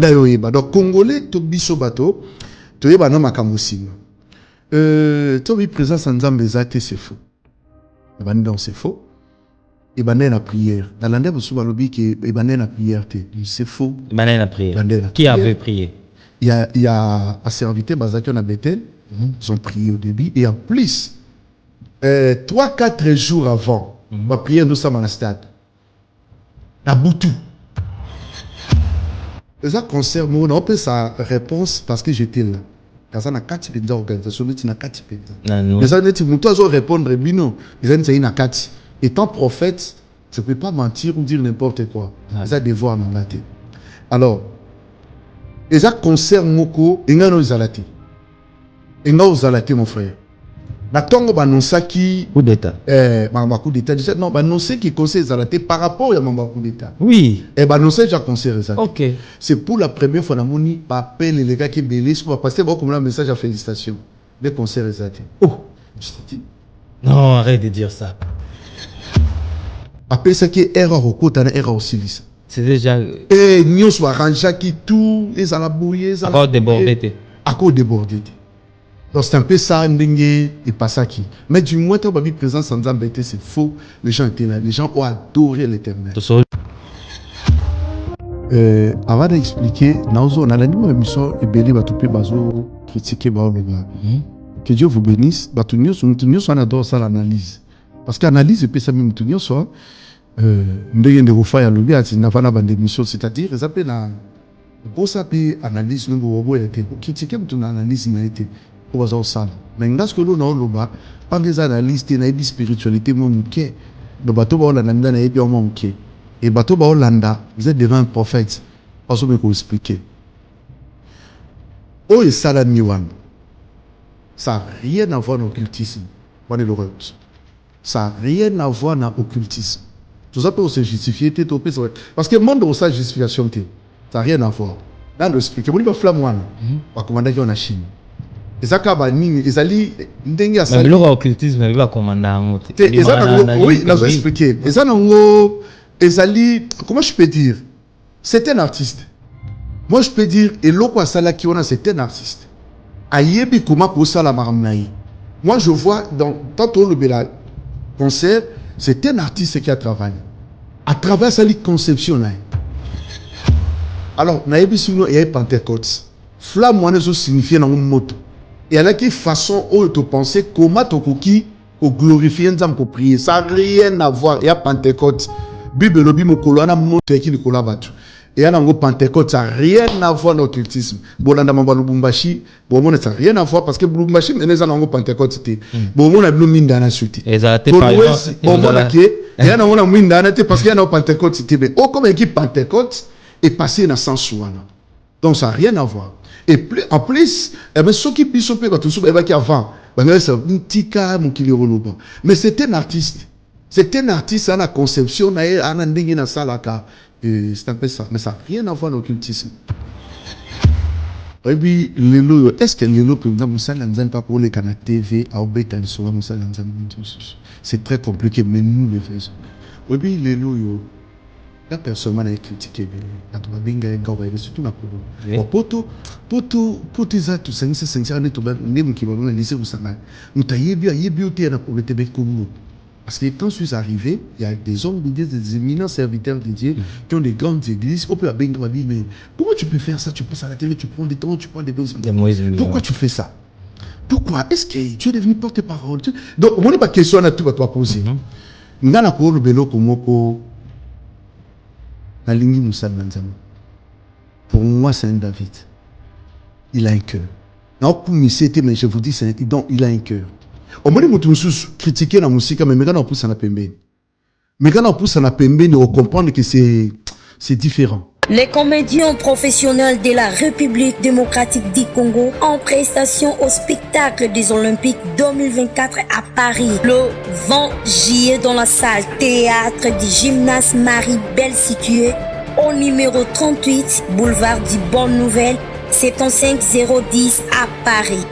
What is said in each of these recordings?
Donc, Congolais, to biso bato, to yeba na makamusino. To bi présence en Nzambe zate c'est faux. Et ben donc c'est faux. Et ben la prière. Dans l'andé vous souvent lobby que et ben la prière c'est faux. Ben la prière. Qui avait prié? Il y a un serviteur Bazaki on a Bethel, ils ont prié au début et en plus 3-4 jours avant, ma prière nous sommes dans le stade. La Boutou. Ça concerne moi, on peut sa réponse parce que j'étais là. Quand ça n'a qu'à tirer d'organisation, tu n'as qu'à tirer. Mais ça ne dit pas répondre, bino. Ils ont dit qu'à tirer. Étant prophète, je ne peux pas mentir ou dire n'importe quoi. Ça devoir dans la tête. Alors, et ça concerne Moko, et nous zalati. Et nous zalati mon frère. Na tongo banonsa qui coup d'état. Coup d'état. Je sais non, banonsa qui conseille zalati par rapport à mon coup d'état. Oui. Et banonsa déjà conseillé ça. OK. C'est pour la première fois dans mon nid pas appel les gars qui bénissent pour passer beaucoup comme un message à félicitations. Les conseils zalati. Oh, je te dis. Non, arrête de dire ça. Appelle ça qui est erreur au côté d'un erreur aussi. C'est déjà. Et nous sommes arrangés qui tout, les alabouillés, encore débordé. Encore débordé. Donc c'est un peu ça, et pas ça qui. Mais du moins, tu as vu présence en Zambie, c'est faux. Les gens étaient là, les gens ont adoré l'Éternel. Avant d'expliquer, on a l'anime émission et Béli va tout bazo critiquer que Dieu vous bénisse. Nous on adore ça l'analyse. Parce qu'analyse et puis ça même tout soit ndenge de refaire à l'objet à n'a pas la bande émission, c'est-à-dire ça peut la pour ça peut analyse nous vous été critiquer toute analyse n'a été pour ça ça mais parce que nous non loba pas des analystes na di spiritualité mon que le bateau ba Hollanda na ebi mon que et bateau ba Hollanda vous êtes devant un prophète parce que vous expliquer oh et ça la niwan ça n'a rien à voir avec l'occultisme ça n'a rien à voir avec l'occultisme. Tout ça peut se justifier, parce que le monde où ça justification, ça n'a rien à voir. Dans le spirit, il y a un flamme, on commander en Chine. Et ça, ils allaient, mais l'occultisme, il va commander. Oui, je vais expliquer. Et ça, ils allaient, comment je peux dire, c'est un artiste. Moi, je peux dire, et l'autre, c'est un artiste. Aïebi, comment pour ça la marmaille. Moi, je vois, dans tantôt le concert, c'est un artiste qui a travaillé. À travers sa conception. Alors, il y a Pentecôte. Flamme, ça signifie dans une moto. Et il y a qui façon où tu penses comment tu peux glorifier Nzambe pour prier. Ça n'a rien à voir. Il y a Pentecôte. Bible, le Bible, il y a un moto qui est et il y a un Pentecôte, ça n'a rien à voir avec l'occultisme. Bolanda Mambano Bumbashi, ça n'a rien à voir parce que Bumbashi, il y a un Pentecôte. Bon, on a vu une dana suite. Exact. Bon, on a vu une dana parce qu'il y a un Pentecôte. Oh, comme équipe Pentecôte est passé dans le sens où. Donc, ça n'a rien à voir. Et plus, en plus, ceux qui puissent faire tout ça, qui avant, c'est un petit cas, mais c'est un artiste. C'est un artiste à la conception, à la dingue dans ça. C'est un peu ça, mais ça n'a rien à voir avec l'occultisme. Et puis, est-ce que les lots peuvent nous pas pour les canaux TV à Obéta c'est très compliqué, mais nous le faisons. Et puis, les lots, la personne m'a critiqué, surtout la pour ça, tout ça, c'est sincère, qui va laisser vous savoir. Nous t'ayez bien, pour le Tébé Congo. Parce que quand je suis arrivé, il y a des hommes, des éminents serviteurs de Dieu qui ont des grandes églises. On peut à dire, mais pourquoi tu peux faire ça? Tu passes à la télé, tu prends des temps, tu prends des doses. Pourquoi tu fais ça? Pourquoi? Est-ce que tu es devenu porte-parole? Donc, on n'a pas de question à tout à toi poser. Nous avons le vélo comme la ligne Moussa Banzama. Pour moi, c'est un David. Il a un cœur. Non, pour me citer, mais je vous dis, il a un cœur. Au moins, nous critiquer la musique, mais quand on pousse à pembe. Mais quand on pousse à pembe, nous comprendre que c'est différent. Les comédiens professionnels de la République démocratique du Congo en prestation au spectacle des Olympiques 2024 à Paris. Le 20 juillet dans la salle théâtre du gymnase Marie-Belle située au numéro 38, boulevard du Bonne Nouvelle, 75010 à Paris.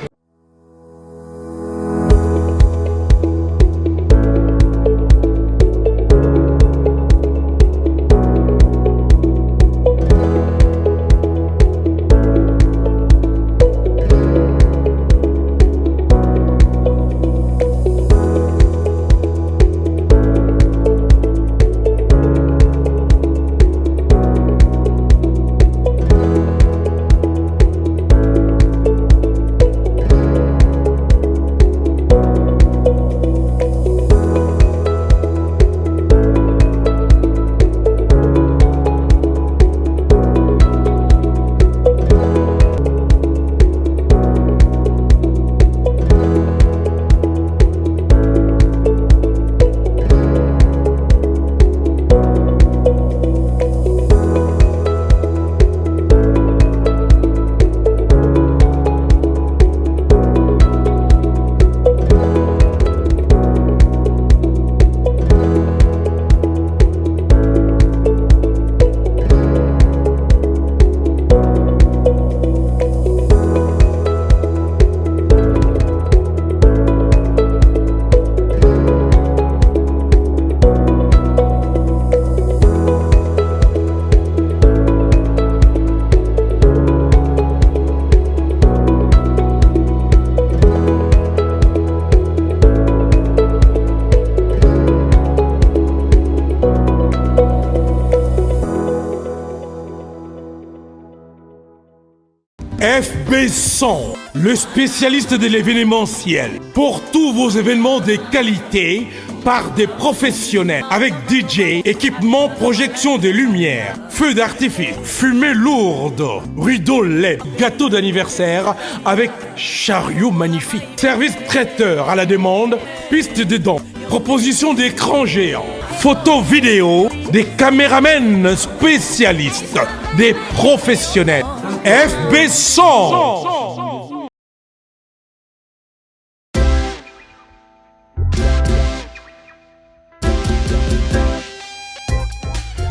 FB100, le spécialiste de l'événementiel. Pour tous vos événements de qualité, par des professionnels, avec DJ, équipement, projection de lumière, feux d'artifice, fumée lourde, rideaux LED, gâteau d'anniversaire avec chariot magnifique, service traiteur à la demande, piste de danse, proposition d'écran géant, photo vidéo, des caméramens spécialistes, des professionnels. FB100.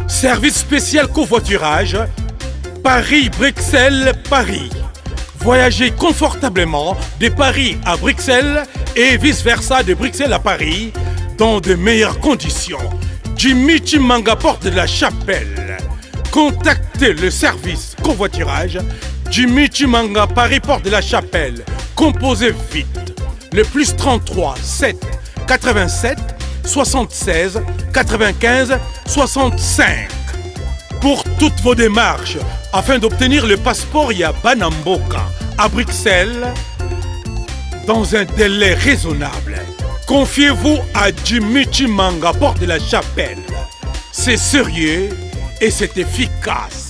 Service spécial covoiturage, Paris-Bruxelles-Paris. Voyagez confortablement de Paris à Bruxelles et vice-versa de Bruxelles à Paris dans de meilleures conditions. Jimmy Chimanga, porte de la Chapelle. Contactez le service covoiturage Jimmy Chimanga, Paris, porte de la Chapelle. Composez vite. Le plus 33 7 87 76 95 65. Pour toutes vos démarches, afin d'obtenir le passeport Yabanamboka à Bruxelles, dans un délai raisonnable, confiez-vous à Jimmy Chimanga, porte de la Chapelle. C'est sérieux et c'est efficace.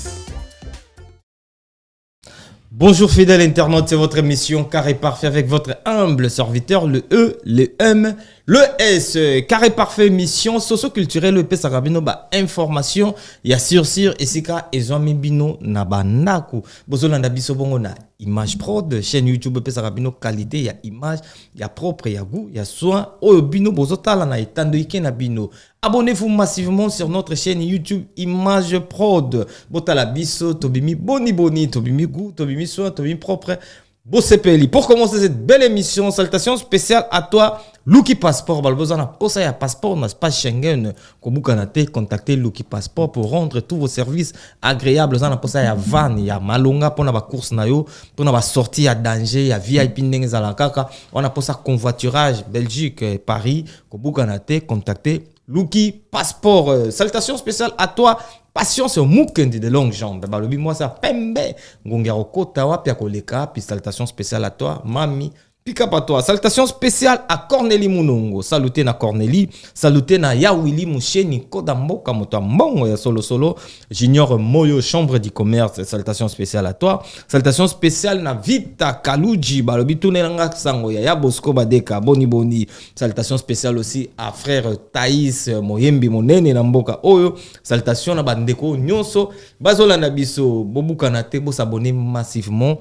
Bonjour fidèles internautes, c'est votre émission Carré Parfait avec votre humble serviteur, le E, le M, le S. Carré Parfait émission socio-culturelle, le P Sarabino, information, il y a sur Esika et Zoami Bino Nabanaku. Bozolanda biso bongo na image prod, chaîne YouTube P Sarabino, qualité, il y a image, il y a propre, il y a goût, il y a soin. Oh bino bozotala na itando ike na bino. Abonnez-vous massivement sur notre chaîne YouTube Image Prod. Botala biso, tobimi boni, tobimi goût, tobimi soin, tobimi propre. Bossepeli. Pour commencer cette belle émission, salutation spéciale à toi, Luki Passport. Balbozana posa ya passeport na space Schengen. Kobukanate, contactez Luki Passport pour rendre tous vos services agréables. Zana posa ya van, ya malonga pour na ba course na yo, pour na ba sortie ya danger, ya VIP ndenge za la kaka. On a posa convoiturage Belgique, Paris. Kobukanate, contactez Luki Passport. Salutation spéciale à toi. Patience au moukendi de longues jambes. Balobi moi ça pembe. Ngongero kota wapi akoleka. Puis salutation spéciale à toi, Mami. Pick up à toi. Salutation spéciale à Cornélie Mounongo. Saluté na Cornélie. Saluté na Yawili Moucheni Kodamboka Moto Mbongo ya solo. Junior Moyo, chambre du commerce. Salutation spéciale à toi. Salutation spéciale na Vita Kaluji. Balobi Tunelanga Sango ya Bosco Badeka. Boni. Salutation spéciale aussi à frère Thaïs Moyembi Monene Namboka Oyo. Salutation na Bandeko Nyonso. Bazola Nabiso. Bobuka Nate. Bo s'abonner massivement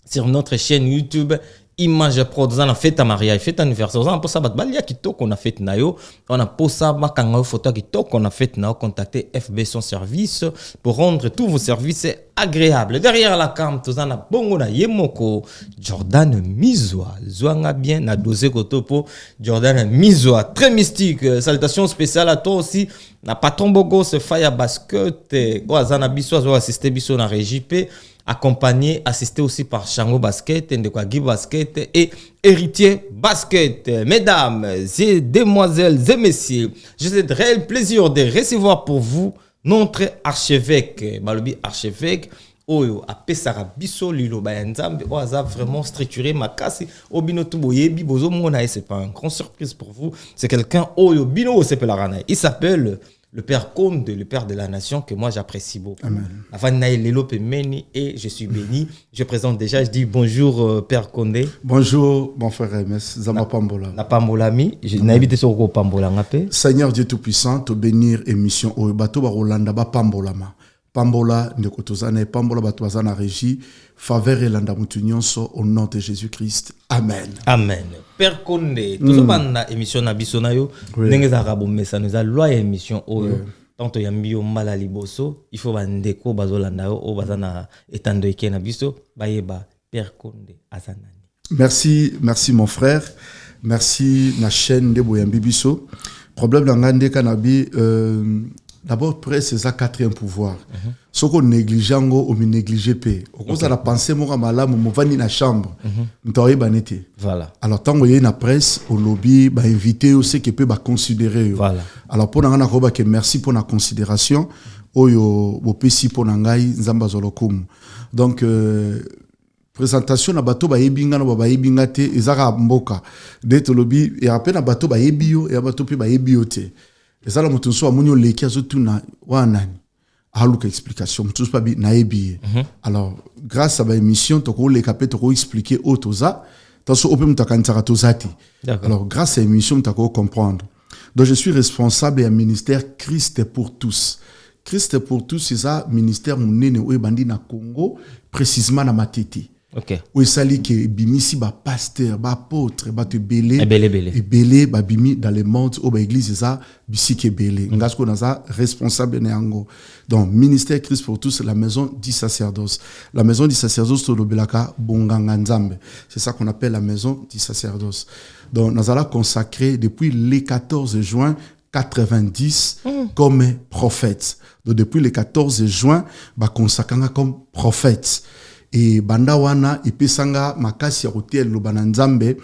sur notre chaîne YouTube. Image Prod, on a fait un mariage, fait un anniversaire, on a posé balia qui toque, on a fait nayo, on a posé ma photo qui toque, on a fait nayo, contacter FB100 service pour rendre tous vos services agréables. Derrière la cam, tout ça na bongo na yemoko Jordan Mizoa, zoanga bien na dosé kotopo Jordan Mizoa, très mystique. Salutations spéciales à toi aussi. Na patron bogo se faya basket, oazana biso zo assister biso na RJP. Accompagné, assisté aussi par Chango Basket, Ndekwa Basket et Héritier Basket. Mesdames et demoiselles et messieurs, j'ai le réel plaisir de recevoir pour vous notre archevêque, Balobi archevêque, Oyo, a Pesara Biso Lilo Bayanzambe, Oaza vraiment structuré, Makasi, Obino Tuboyebi, Bozo Mona, c'est pas une grande surprise pour vous, c'est quelqu'un, Oyo, Bino Sepelarana. Il s'appelle le Père Conde, le Père de la Nation, que moi j'apprécie beaucoup. Amen. Et je suis béni. Je présente déjà, je dis bonjour Père Conde. Bonjour mon frère MS, Zama Pambola. La Pambolami, je n'ai habité sur le Pambola. Seigneur Dieu Tout-Puissant, te bénir émission au bateau Barolanda ba Pambolama. Pambola ndekotozana Pambola batwazana régie, faveur et landa mutunyonso au nom de Jésus-Christ. Amen. Amen. Père Conde, tout banda émission na biso na yo, ndenge za rabo mesa nous a loi émission oyo. Tanto yambi yo mala liboso, il faut bandeko bazolanda yo o bazana etando eke na biso, bayeba Père Conde azanani. Merci mon frère. Merci na chaîne de Boyambi biso. Problème la ngande kanabi d'abord, c'est ça quatrième pouvoir. Ce qu'on néglige, on néglige pas. On a pensé, moi, malade, on va dans la chambre. Voilà. Alors, tant qu'il y a une presse, au lobby, invité aussi qui peut considérer. Voilà. Alors, pour nous dire merci pour la considération. Oyo, bopesi pour nangai, nzamba zolokum. Donc, présentation na bato ba yebinga na ba yebinga te ezaka mboka d'être lobby et après na bato ba yebio et bato pe ba yebiote ezala mutu so amunyo leki azotuna wanani aluka explication mutu pa bi na yebi alors grâce à ba émission to ko leka pe to ko expliquer autoza taso ope mutakantsaka tozati alors grâce à émission mutako comprendre donc je suis responsable du ministère Christ pour tous. Christ pour tous c'est ça ministère munene o bandi na Congo précisément na Matete. OK. Où sali que bimisi ba pasteur, ba apôtre, ba te belé et belé ba bimi dans le monde au ba église ça bisiki belé. Ngasko na za responsable neango. Donc ministère Christ pour tous la maison du sacerdoce. La maison du sacerdoce to lobelaka bonganga nzambe. C'est ça qu'on appelle la maison du sacerdoce. Donc nous allons consacrer depuis le 14 juin 90 comme prophète. Donc depuis le 14 juin ba consacranga comme prophète. Et banda wana ipesanga makasi ya hotel lobana nzambe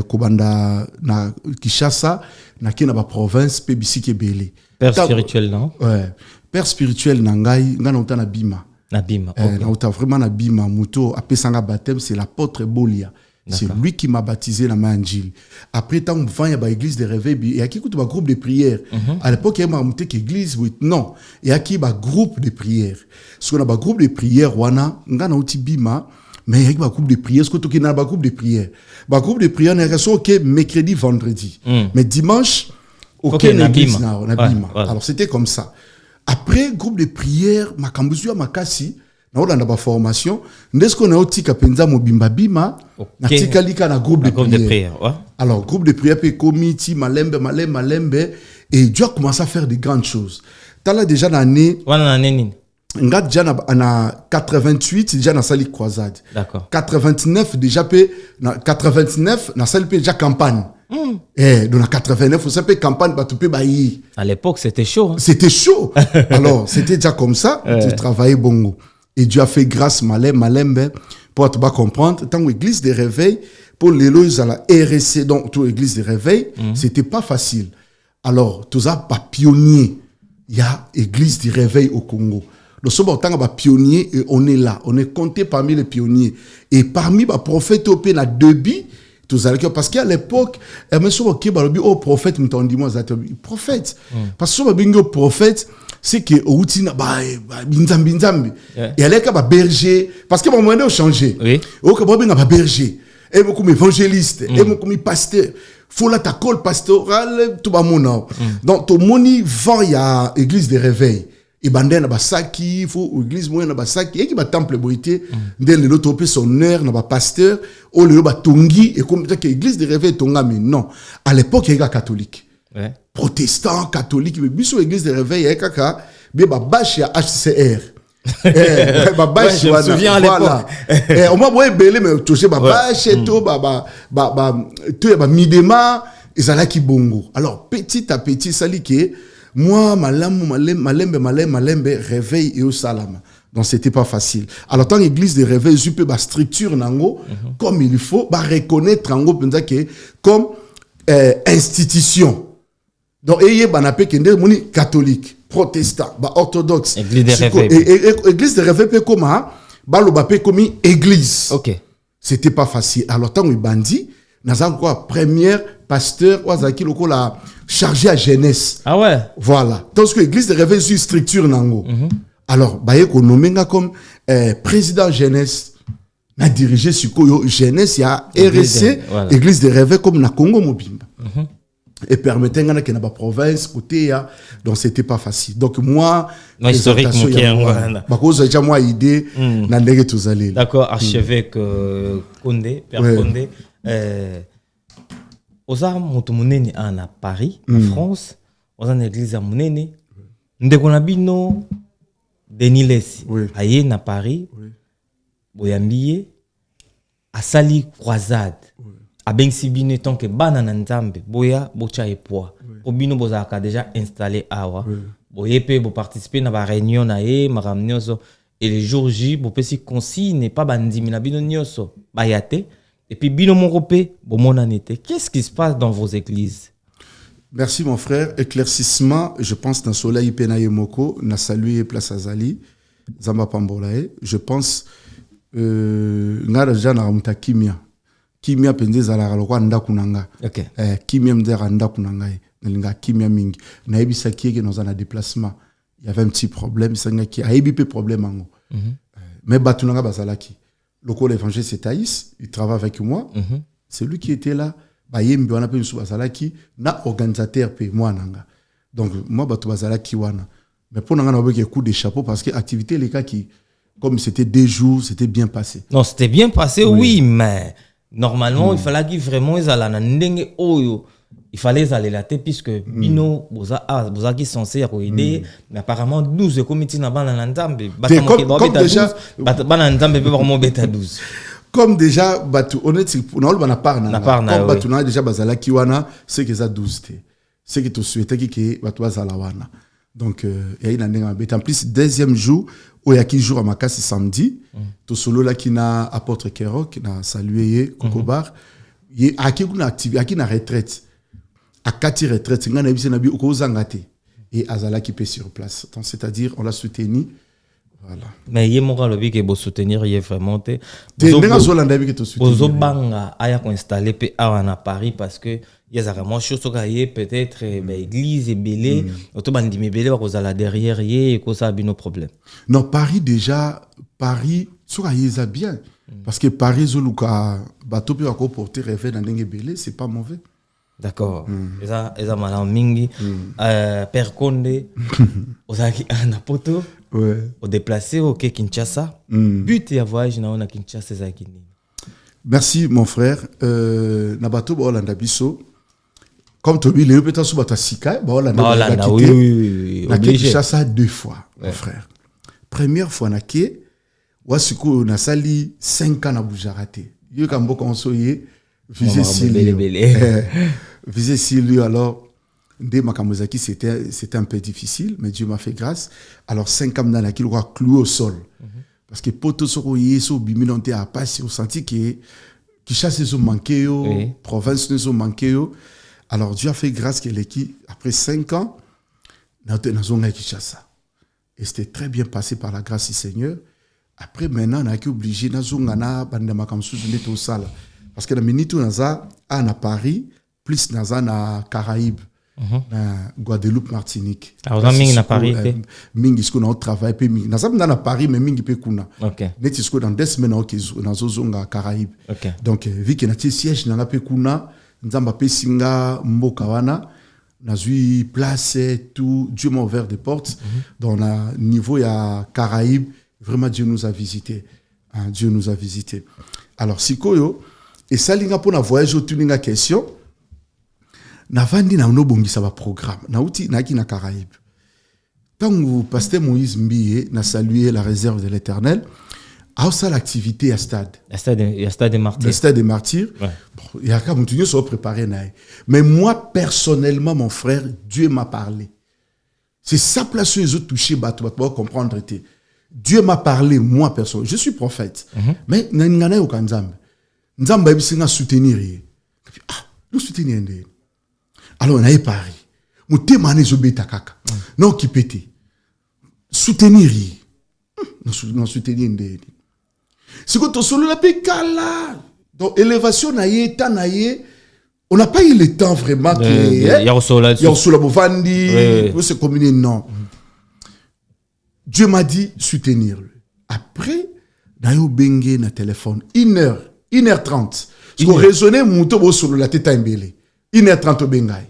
kobanda na Kinshasa na kina ba province pe bisike belé. Père spirituel non? Ouais. Père spirituel na ngai ngana uta na bima. Na bima. Okay. Na uta vraiment na bima muto apesanga baptême c'est l'apôtre Bolia. C'est lui qui m'a baptisé dans Manjil. Après, tant que il y a l'église de réveil, il y a qui un groupe de prière. À l'époque, il y a une église, non. Il y a qui un groupe de prière. Ce qu'on a un groupe de prière, on a un bima, mais il y a un groupe de prière. Ce qu'on a un groupe de prière. Un groupe de prière, il y a mercredi, vendredi. Mais dimanche, aucune église n'a bima. Alors, c'était comme ça. Après, groupe de prière, ma kambuzu ma kasi. Na ba formation ndesko na otika penza mobimba bima na tika lika na groupe de prière ouais. Alors groupe de prière pe komiti malembe et Dieu a commencé à faire de grandes choses. Tala déjà l'année wana nini nga déjà na 88 déjà na sali croisade. D'accord. 89 déjà pe na 89 na sali pe déjà campagne. Donc en 89 vous savez campagne ba tupé bayi. À l'époque c'était chaud. Hein? C'était chaud. Alors c'était déjà comme ça, tu travaillais bongo. Et Dieu a fait grâce malembe pour te comprendre tant l'église de réveil pour les lois à la RSC donc toute l'église de réveil c'était pas facile. Alors tout ça pas pionnier il y a église de réveil au Congo. Nous sommes en tant que pionnier et on est là, on est compté parmi les pionniers et parmi les prophètes au pays na début parce qu'à l'époque même si on prophète m'tendimos prophète parce que bingo prophète c'est que outina binzambi et aleka ba berger parce que mon moment changé o ka ba berger et beaucoup évangéliste et beaucoup pasteur faut la ta col pastoral tout ba mona donc to moni vent ya église de réveil et bandena ba saki faut église moyenne ba saki et qui ba temple boité ndel le topé son heure na ba pasteur o le ba tongi et comme que église de réveil tonga mais non à l'époque il y a catholique. Ouais. Protestant, catholique, mais biso église de réveil, et kaka, bien ba bâche à HCR. Ba bâche, je me souviens à l'époque. On m'a voyé belé, mais touché ba bâche, tout, ba midema, et ça là qui bongo. Alors, petit à petit, ça li que, moi, malembe, réveil et au salam. Donc, c'était pas facile. Alors, tant l'église de réveil, je peux ba structure nango, comme il faut, ba reconnaître nango, comme institution. Donc, il y a des catholiques, protestants, orthodoxes. Église de réveil. Église de réveil, comment? Comme église. Ok. C'était pas facile. Alors, tant que bandit, nous avons quoi? Première pasteur, Wazaki, le la chargé à jeunesse. Ah ouais? Voilà. Donc, l'église de réveil, c'est une structure, nango. Alors, baye ko nommé comme président jeunesse. Na dirigé sur quoi? Jeunesse, il y a RSC, église de réveil, comme na Congo Mobimba. Et permettant qu'il y ait une province côté donc c'était pas facile donc moi historique déjà moi idée n'allait tous aller d'accord archevêque Condé père Condé oza moto munene à Paris en France oza na église à munene ndeko na bino Denis Lesi aye na Paris boyambiye asali croisade abensi bino tant que banana nzambe boya bocha epoa obino bozaka déjà installé awa boye pe bo participer na ba réunion na e maramnyoso et les jours J bo pesi consigne pas bandimi na bino nyoso bayate et puis bino mongope bo monanete. Qu'est-ce qui se passe dans vos églises? Merci mon frère. Éclaircissement, je pense dans Soleil Penaye Moko na salué place Azali Zamba Pambolae. Je pense ngara jana ramuta kimia penze zala lokwa ndaku nanga OK kimia mdera ndaku nanga nalinga kimia mingi na ebisa kieke dans un déplacement il y avait un petit problème sanga ki a ebipe problème ango mais batunanga bazalaki loko l'évangile c'est Thaïs il travaille avec moi c'est lui qui était là ba yembi wana pe nsu bazalaki na organisateur pe moi nanga donc moi batu bazalaki wana mais pour nanga na boke coup de chapeau parce que activité les cas qui comme c'était 2 jours, c'était bien passé. Non, c'était bien passé, oui, mais normalement, il fallait qu'il vraiment ils allaient il fallait aller la tête puisque Bino, boza qui censé aider, mais apparemment 12 comités n'a pas l'entame. Comme déjà, vraiment bêta 12. Comme déjà, batu honnête, on a pas part comme batu na déjà bazala kiwana, c'est que ça 12 té. C'est que tu souhaitais que batu bazala wana. Donc il y a une année en plus deuxième jour où il y a 15 jours à Makassi samedi to solo là qui na apôtre Kerok na salué Kokobar il a qui na activité a qui na retraite à 4 retraite ngana bise na bi ko zangate et azala qui peut sur place donc c'est-à-dire on l'a soutenu voilà mais il moral le que bo soutenir il est vraiment té ndenga zolanda bi que to soutenir bozo banga aya ko installer pe à Paris parce que il y a vraiment chose qui peut-être église et belé autobandi me belé va la derrière et que ça a nos problèmes. Non Paris déjà Paris ça y est bien parce que Paris zoluka bateau peut encore porter rêver dans dengue belé c'est pas mauvais. D'accord. Eza malam mingi Père Condé ozaki na poto au déplacer au Kinshasa but ya voyage na Kinshasa zaki nini. Merci mon frère na bateau ba Olanda biso comme tu dis, les peut-être sous Batasika, oui, on a quitté ça 2 fois, mon frère. Première fois, on a quitté, on a sali 5 ans à Boujarate. Il y a un peu consoyé, visé Silio, alors, dès Makamozaki, c'était un peu difficile, mais Dieu m'a fait grâce. Alors, 5 ans dans laquelle on a cloué au sol. Parce que Poto Soroye, so Biminonte a passé au senti qui chasse les manqué, province les manqué. Alors Dieu a fait grâce que l'équipe, après 5 ans, nous avons Kinshasa. Et c'était très bien passé par la grâce du Seigneur. Après, maintenant, on a été obligé de faire des salle. Parce que nous avons à Paris, plus nous avons à Caraïbes, Guadeloupe, Martinique. Alors, nous avons à Paris. Nous avons travaillé. Nous avons à Paris, mais nous avons à Paris. Nous avons dans 2 semaines, nous avons à Caraïbes. Donc, vu qu'il y a un siège, nous avons à Paris. Nzamba pesinga mboka wana nazui place tout Dieu m'a ouvert des portes dans le niveau ya Caraïbes vraiment Dieu nous a visité Dieu nous a visité alors sikoyo et ça linga pour na voyage tuninga question na vandi na nobongisa ba programme na uti na ki na Caraïbes tant pasteur Moïse Mbiye na saluer la réserve de l'Éternel. Ah, ça l'activité à stade. Stade des Martyrs. Le stade des Martyrs. Il y a qu'à continuer à préparer. Mais moi, personnellement, mon frère, Dieu m'a parlé. C'est ça place où les autres touchés, tu vas comprendre. Dieu m'a parlé, moi, personnellement. Je suis prophète. Mais il n'y a pas aucun Nzambe. Nzambe a soutenir. Ah, nous soutenir. Alors, on a Paris. Mon témoignage est bêta kaka. Non, qui pète. Soutenir. Non, soutenir. C'est quand on se l'a pécala. Donc, élévation, on n'a pas eu le temps vraiment que. Il y a aussi la Bovandi, c'est combiné, non. Dieu m'a dit soutenir. Après, d'ailleurs, bengue na téléphone, 1h30. Parce qu'on raisonnait, mon tobo sur la tête à imbélé. 1h30 au bengaï.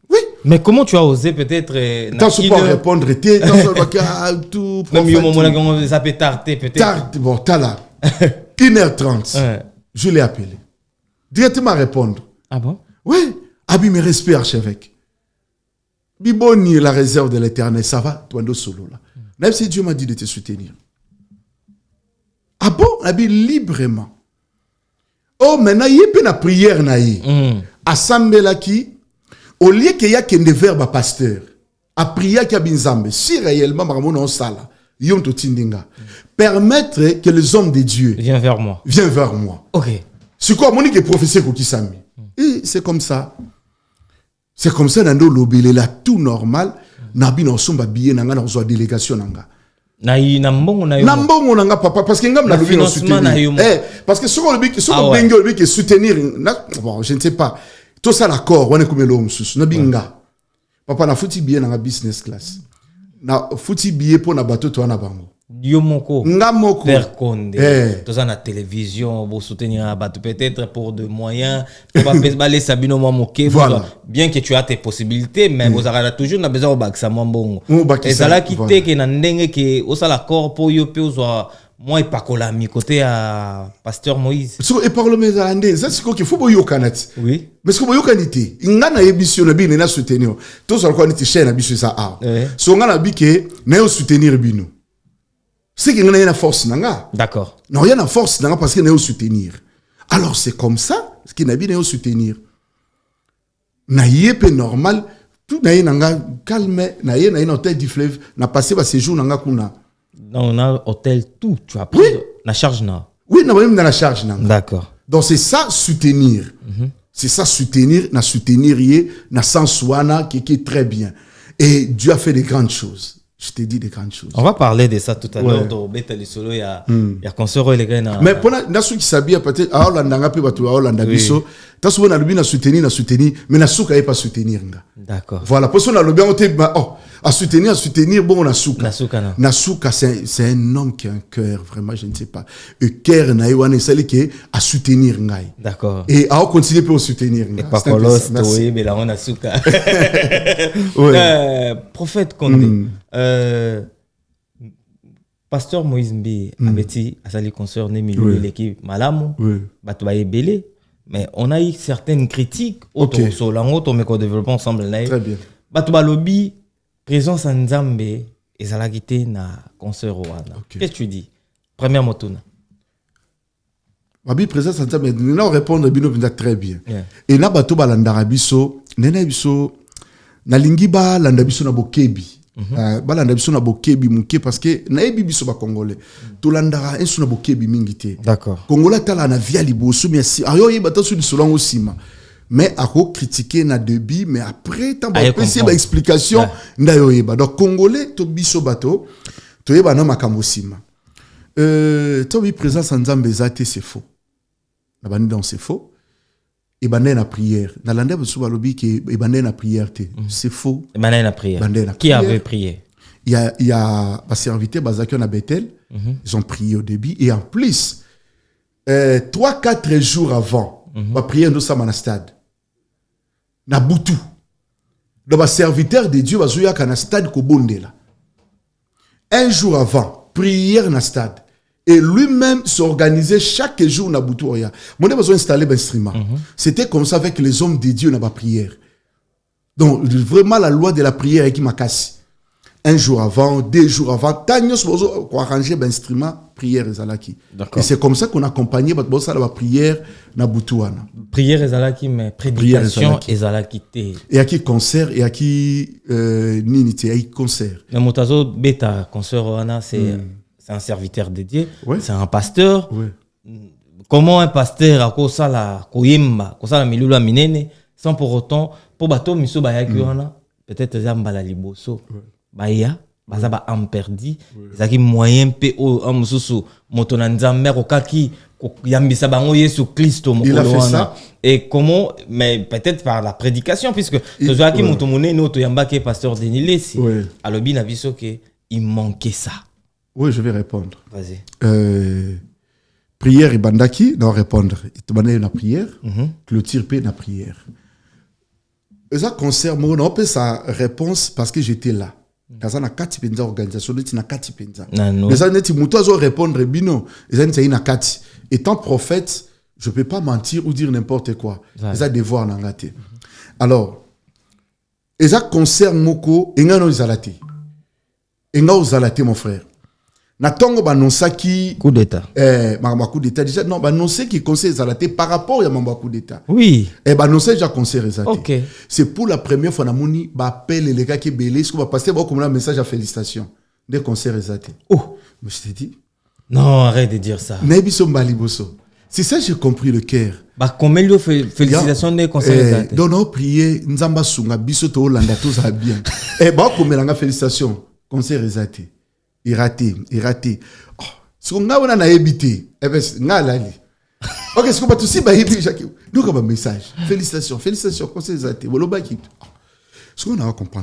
Oui. Mais comment tu as osé peut-être. Tant que pas répondre, tout. Même au moment où on les appelle tarté, peut-être. Tarte, bon, t'as là. 1h30. Je l'ai appelé. Directement répondre. Ah bon? Oui. Abi, mes respects, archevêque. Biboni, la réserve de l'Éternel, ça va? Toi, de solo là. Même si Dieu m'a dit de te soutenir. Ah bon? Abi, librement. Oh, maintenant, il y a une prière. Assemblée là qui, au lieu qu'il y a qu'un verbe à pasteur, à prière qui a bien zambé, si réellement, on sala. Permettre que les hommes de Dieu viennent vers moi. Viens vers moi. Ok. C'est quoi mon qui prophétie pour qui s'ami. Et c'est comme ça. C'est comme ça dans le lobby là tout normal. Nabi na somba billet nanga na zo délégation nanga. na mbongo na yo na mbongo na nga papa parce que ngam na lobi na soutenir parce que soko le biki soutenir bon je ne sais pas tout ça l'accord on est comme l'homme sous na binga papa na futi bien na business class na futi billet pour na bateau to na bango yo moko ngamoko Père Condé tout ça na télévision pour soutenir un bateau peut-être pour de moyens pour pas baler Sabino Mamoké voilà. Bien que tu as tes possibilités mais vous aurez toujours na besoin de ça mbongo et ça là qui te que na ndenge que au ça l'accord pour yo pe soit moi et pas colami côté à pasteur Moïse so et parlement zalande ça c'est quoi qu'il faut boyo kanati oui mais ce que boyo kanité ngana émission na bino na soutenir tout ça quoi ni chaîne na biso ça a so ngana bike na yo soutenir bino c'est qu'il y a une force nanga. D'accord. Non, il y a une force nanga parce qu'il y a une soutenir. Alors c'est comme ça, ce qui n'a bien une soutenir. Na yépe normal, tout na yé nanga calme, na yé na hôtel du fleuve, na passé ba séjour nanga kuna. Non, on a hôtel tout, tu as pris la charge na. Oui, na même dans la charge nanga. D'accord. Donc c'est ça soutenir. C'est ça soutenir, na soutenir yé, na sens wana qui est très bien. Et Dieu a fait des grandes choses. Je t'ai dit des grandes choses. On va parler de ça tout à l'heure. Dans Beta le solo, il y a concert et les gars. Mais pour na ceux qui s'habillent peut-être à Hollande nga pe batu à Hollande biso, ta souvent na lobi na soutenir, mais na souka pas soutenir nga. D'accord. Voilà, pour ça na lobi on te à soutenir bon na souka. Na souka c'est un homme qui a un cœur vraiment, je ne sais pas. Le cœur na yoane sali qui à soutenir ngai. D'accord. Et à continuer pour soutenir nga. Et pas colos oui, mais là on a souka. Prophète Condé. Pasteur Moïse Mbi abeti asali concert ne milieu l'équipe malamu batu ba ebele mais on a eu certaines critiques autour sur lango to me ko développement ensemble na très bien batu ba lobby présence en Nzambe ezalaki te na concert wana qu'est-ce que tu dis première motuna babi présence en Nzambe na répondre bino très bien et na batu ba landara biso nena biso na lingi ba landa biso na bokebi balanda biso na bokebi muke parce que na yebi biso ba congolais to landara ensu na bokebi mingi te d'accord congolais tala na via liboso mais si ayo yeba ta su solongo sima mais ako critiquer na débit mais après tant ba penser ba explication ndayo yeba donc congolais to biso bato to yeba na makambo sima to bi présence en Nzambe zate c'est faux na bandi donc c'est faux et bandé na prière na landa biso balobi ke e bandé na prière te c'est faux bandé na prière qui avait prié il y a un serviteur bazaki na Bethel ils ont prié au début et en plus 3-4 jours avant ba prière nous sommes na stade na butu donc ba serviteur de Dieu bazoya kana stade ko bondela un jour avant prière na stade et lui-même s'organisait chaque jour na Boutouria. Mon a besoin d'installer l'instrument. C'était comme ça avec les hommes de Dieu dans la prière. Donc vraiment la loi de la prière qui m'a cassé. Un jour avant, 2 jours avant, tagnos bozo ko arranger l'instrument prière ezalaki. Et c'est comme ça qu'on accompagnait la prière na Boutouana. Prière ezalaki mais prédication ezalaki te. Et à qui concert et à qui ninité et concert. Le motazo beta concert wana c'est un serviteur dédié, c'est un pasteur. Comment un pasteur a kosa la koyemba, kosa la milula minene, sans pour autant, pour bato miso bayaki wana, peut-être zamba la liboso, baya, bazaba amperdi, zaki moyen pe o amususu motonanzambe okaki yambisa bango Yesu Christo mokolo wana. Et comment, mais peut-être par la prédication, puisque Tozoaki motomone no to yambake pasteur Denilesi, alobi na biso ke il manquait ça. Oui, je vais répondre. Vas-y. Prière et bandaki, non répondre. Il te demande une prière, clôture paix la prière. Et ça concerne moi, on peut sa réponse parce que j'étais là. Dans une kati penza organisation, on na kati penza. Mais ça n'est pas tout répondre bino. Et ça n'est pas kati. Étant prophète, je peux pas mentir ou dire n'importe quoi. Ça devoir n'angate. Alors, et ça concerne moko, engano izalate. Engano izalate mon frère. Natongo banonsaki coup d'état coup d'état déjà non banoncer qui conseille zalaté par rapport à mamba coup d'état oui et banoncer déjà conseil zalaté OK c'est pour la première fois na moni ba appelle les gars qui belé ce qu'on va passer comme un message à félicitations des conseils zalaté mais je t'ai dit non arrête de dire ça nebiso mbaliboso c'est ça j'ai compris le cœur bah combien de félicitations des conseils zalaté donc on prier nzamba sunga biso to landa to ça bien et bah comme la félicitation conseil zalaté raté. Oh, ce qu'on a évité, eh ben, lali. Ok, ce qu'on va tout si nous comme un message. Félicitations, conseil des athées. Ce qu'on a compris,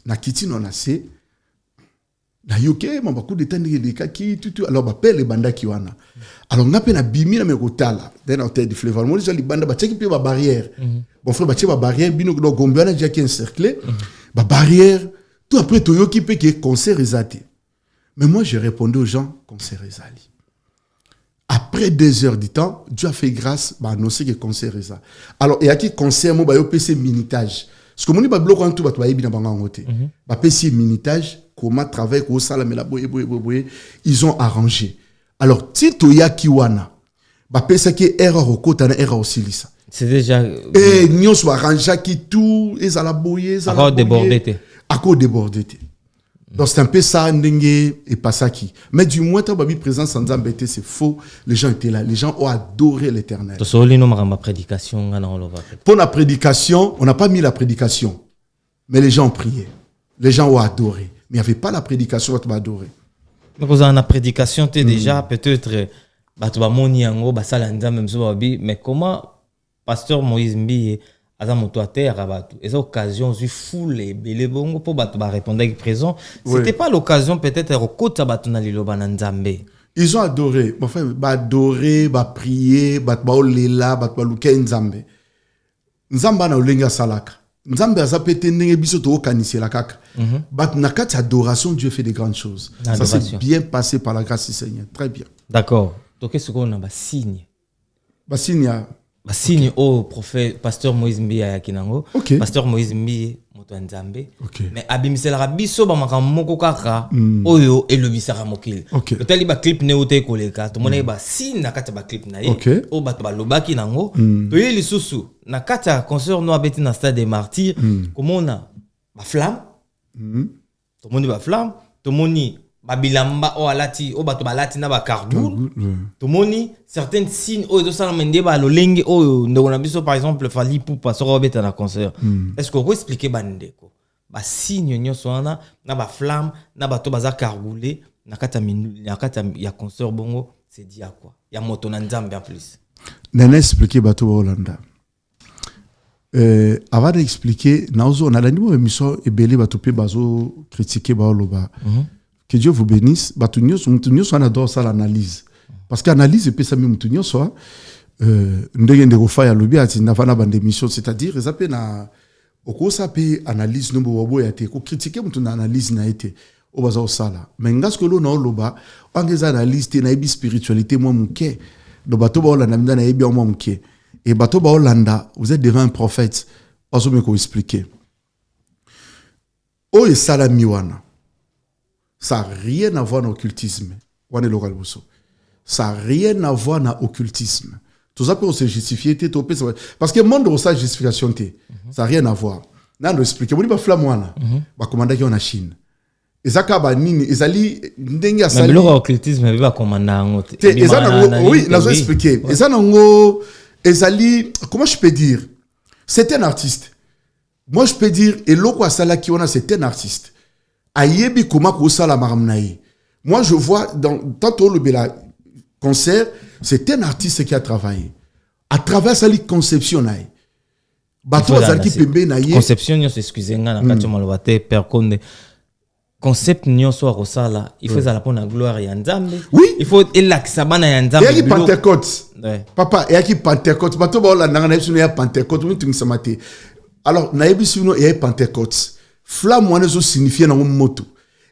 na kiti non assez. Na yoke mamba coup de temps de kaki tout alors ba pele banda ki wana alors ngape na bimi na mekotala den hôtel de Fleuve mo li banda ba check pe ba barrière bon frère ba check ba barrière bino do gombiana déjà qui encerclé ba barrière tout après to yoki pe que concert ezati mais moi j'ai répondu aux gens concert ezali après 2 heures du temps Dieu a fait grâce ba annoncer que concert ezali alors et a qui concert mo ba yo PC minutage parce que moni ba bloc en tout ba to ba yebi na banga ngote ba PC minutage comment travailler au salam la boye ils ont arrangé alors tito ya kiwana ba pesa ki erreur au kota na erreur aussi lisa c'est déjà et nyon soit arrangé qui tout et ça la boye ça la débordé donc c'est un peu ça ndenge et pas ça qui mais du moins ta babi présence sans embêter c'est faux les gens étaient là les gens ont adoré l'Éternel to soli no ma prédication ngana olova pour la prédication on n'a pas mis la prédication mais les gens ont prié les gens ont adoré mais il n'y avait pas la prédication tu vas adorer mais vous en la prédication tu déjà peut-être tu vas moni yango ba sala nzambe mso babi mais comment pasteur Moïse Mbiye aza moto à terre abatu et occasion zu foule belé bongo pour ba répondre avec présent c'était pas l'occasion peut-être rekota batu na liloba na nzambe ils ont adoré mon frère ba adorer ba prier ba olela ba luka nzambe nzamba na olenga salaka nzambe aza pété ndenge biso to okanisela kaka but na kati adoration Dieu fait des grandes choses ça s'est bien passé par la grâce du Seigneur très bien d'accord donc qu'est-ce qu'on a ba signe au prophète pasteur Moïse Mbiye ya kinango pasteur Moïse Mbiye moto nzambe mais abimisela biso ba makambo moko kaka oyo elobisaka mokili totali ba clip ne ote koleka to mona ba signe na kati ba clip na ye o bato ba lobaki nango to ye lisusu na kati ya concert no abeti na stade des martyrs komona ba flamme to moni ba flamme to moni ba bilamba o alati o bato balati na ba cargoule to moni certains signes o ça mende ba lolenge o ndeko na biso par exemple fali pour passer au beta na concert est-ce que vous expliquer bandeko ba signe nyonso wana na ba flamme na bato baza cargoule na kata ya concert bongo c'est dit à quoi ya moto na nzambe en plus nana expliquer bato ba Hollanda avant d'expliquer naozo na la niveau émission ebele bato pe bazo critiquer ba loba que Dieu vous bénisse. On adore ça l'analyse. Parce qu'analyse, peut ça même soit c'est-à-dire ils appellent na oko ça peut analyse no bobo ya te ko critiquer mon analyse na été au bazo sala. Mais ngas que lo na loba angeza analyse te na ibi spiritualité moi muke. Do bato ba Hollanda na ibi moi muke. Et bato ba Hollanda, vous êtes devant un prophète. Ozo me ko expliquer. O et sala miwana. Ça n'a rien à voir avec l'occultisme. Ça n'a rien à voir avec l'occultisme. Tout ça pour se justifier. Parce que le monde a sa justification. Ça n'a rien à voir. Là, on explique. On dit que flamme, on commande en Chine. Et ça, mais l'occultisme, il va commander. Oui, on a expliqué. Et ça, comment je peux dire? C'est un artiste. Moi, je peux dire, et l'autre, c'est un artiste. Ayebi kuma kosa la maramnaï. Moi je vois dans tantôt le bela concert, c'est un artiste qui a travaillé à travers sa conception naï. Bato azalki pembe naï. Conception nyos excusez nga na kati malobate per konde. Concept nyos wa kosala, il faut la pona gloire ya nzambe. Oui, il faut elakisabana ya nzambe. Et qui Pentecôte. Papa, et qui Pentecôte, bato ba la nanga na biso ya Pentecôte, mi tungisamate. Alors na yebi sino ya Pentecôte. Flamme wana zo signifie na moto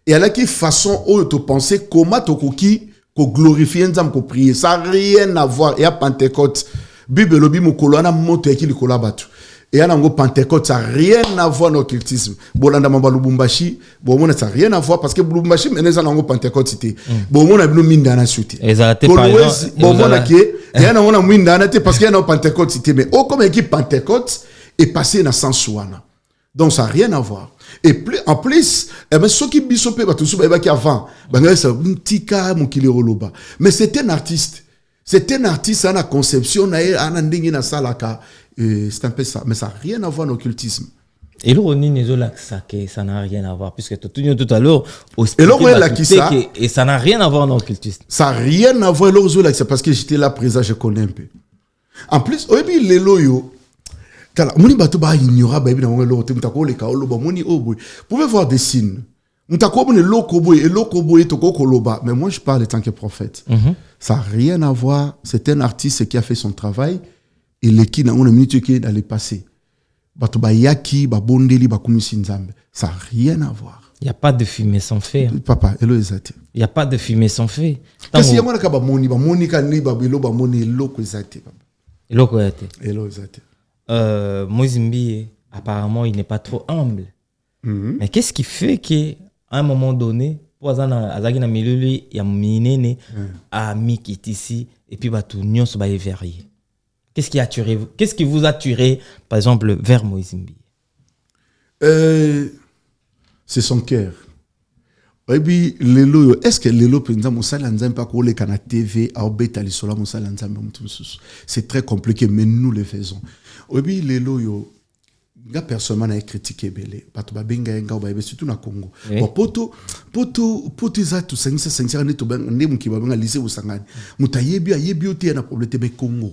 et à qui façon où tu penser comment tu koki ko glorifier nzam ko prier ça rien à voir et à Pentecôte Bible lobi mokolo na moto et qui le kolabatu et à nango Pentecôte ça rien à voir no occultisme bolanda mamba Lubumbashi bon mona ça rien à voir parce que Lubumbashi meneza nango Pentecôte c'était bon mona bino minda na suite exacté par exemple bon mona qui et à nango minda na te parce qu'il y a no Pentecôte c'était mais oh comme équipe Pentecôte est passé na sens wana donc ça n'a rien à voir. Et plus, en plus, ceux qui bisopé, avant, mais c'est un artiste. C'est un artiste, à la conception, c'est un peu ça. Mais ça n'a rien à voir avec l'occultisme. Et le Ronin ça n'a rien à voir, puisque tout à l'heure, et ça n'a rien à voir dans l'occultisme. Ça n'a rien à voir avec ça, parce que j'étais là présent, je connais un peu. En plus, les loyaux, vous pouvez voir des signes. Mais moi, je parle en tant que prophète. Ça n'a rien à voir. C'est un artiste qui a fait son travail. Et l'équipe n'a allé passer. Ça n'a rien à voir. Il n'y a pas de fumée sans feu. Papa, il n'y a pas de fumée sans feu. Qu'est-ce qu'il y a Moïse Mbie, apparemment, il n'est pas trop humble. Mais qu'est-ce qui fait qu'à un moment donné, pour Azagi na miluli ya minene a mikitisi et puis tout nyon so ba verrier. Qu'est-ce qui vous a attiré par exemple vers Moïse Mbie? C'est son cœur. Et puis lelo, est-ce que lelo penza musala nzambe pa ko le kana TV a obeta lisola musala nzambe mutususu. C'est très compliqué mais nous le faisons. Et puis lelo yo nga personne n'a critiqué belé bato ba benga nga ba surtout na Congo. Bon poto za tu sengisa ne to ben ndemu ki ba benga lycée usangani. Mutayebi ayebi ote na problème be Congo.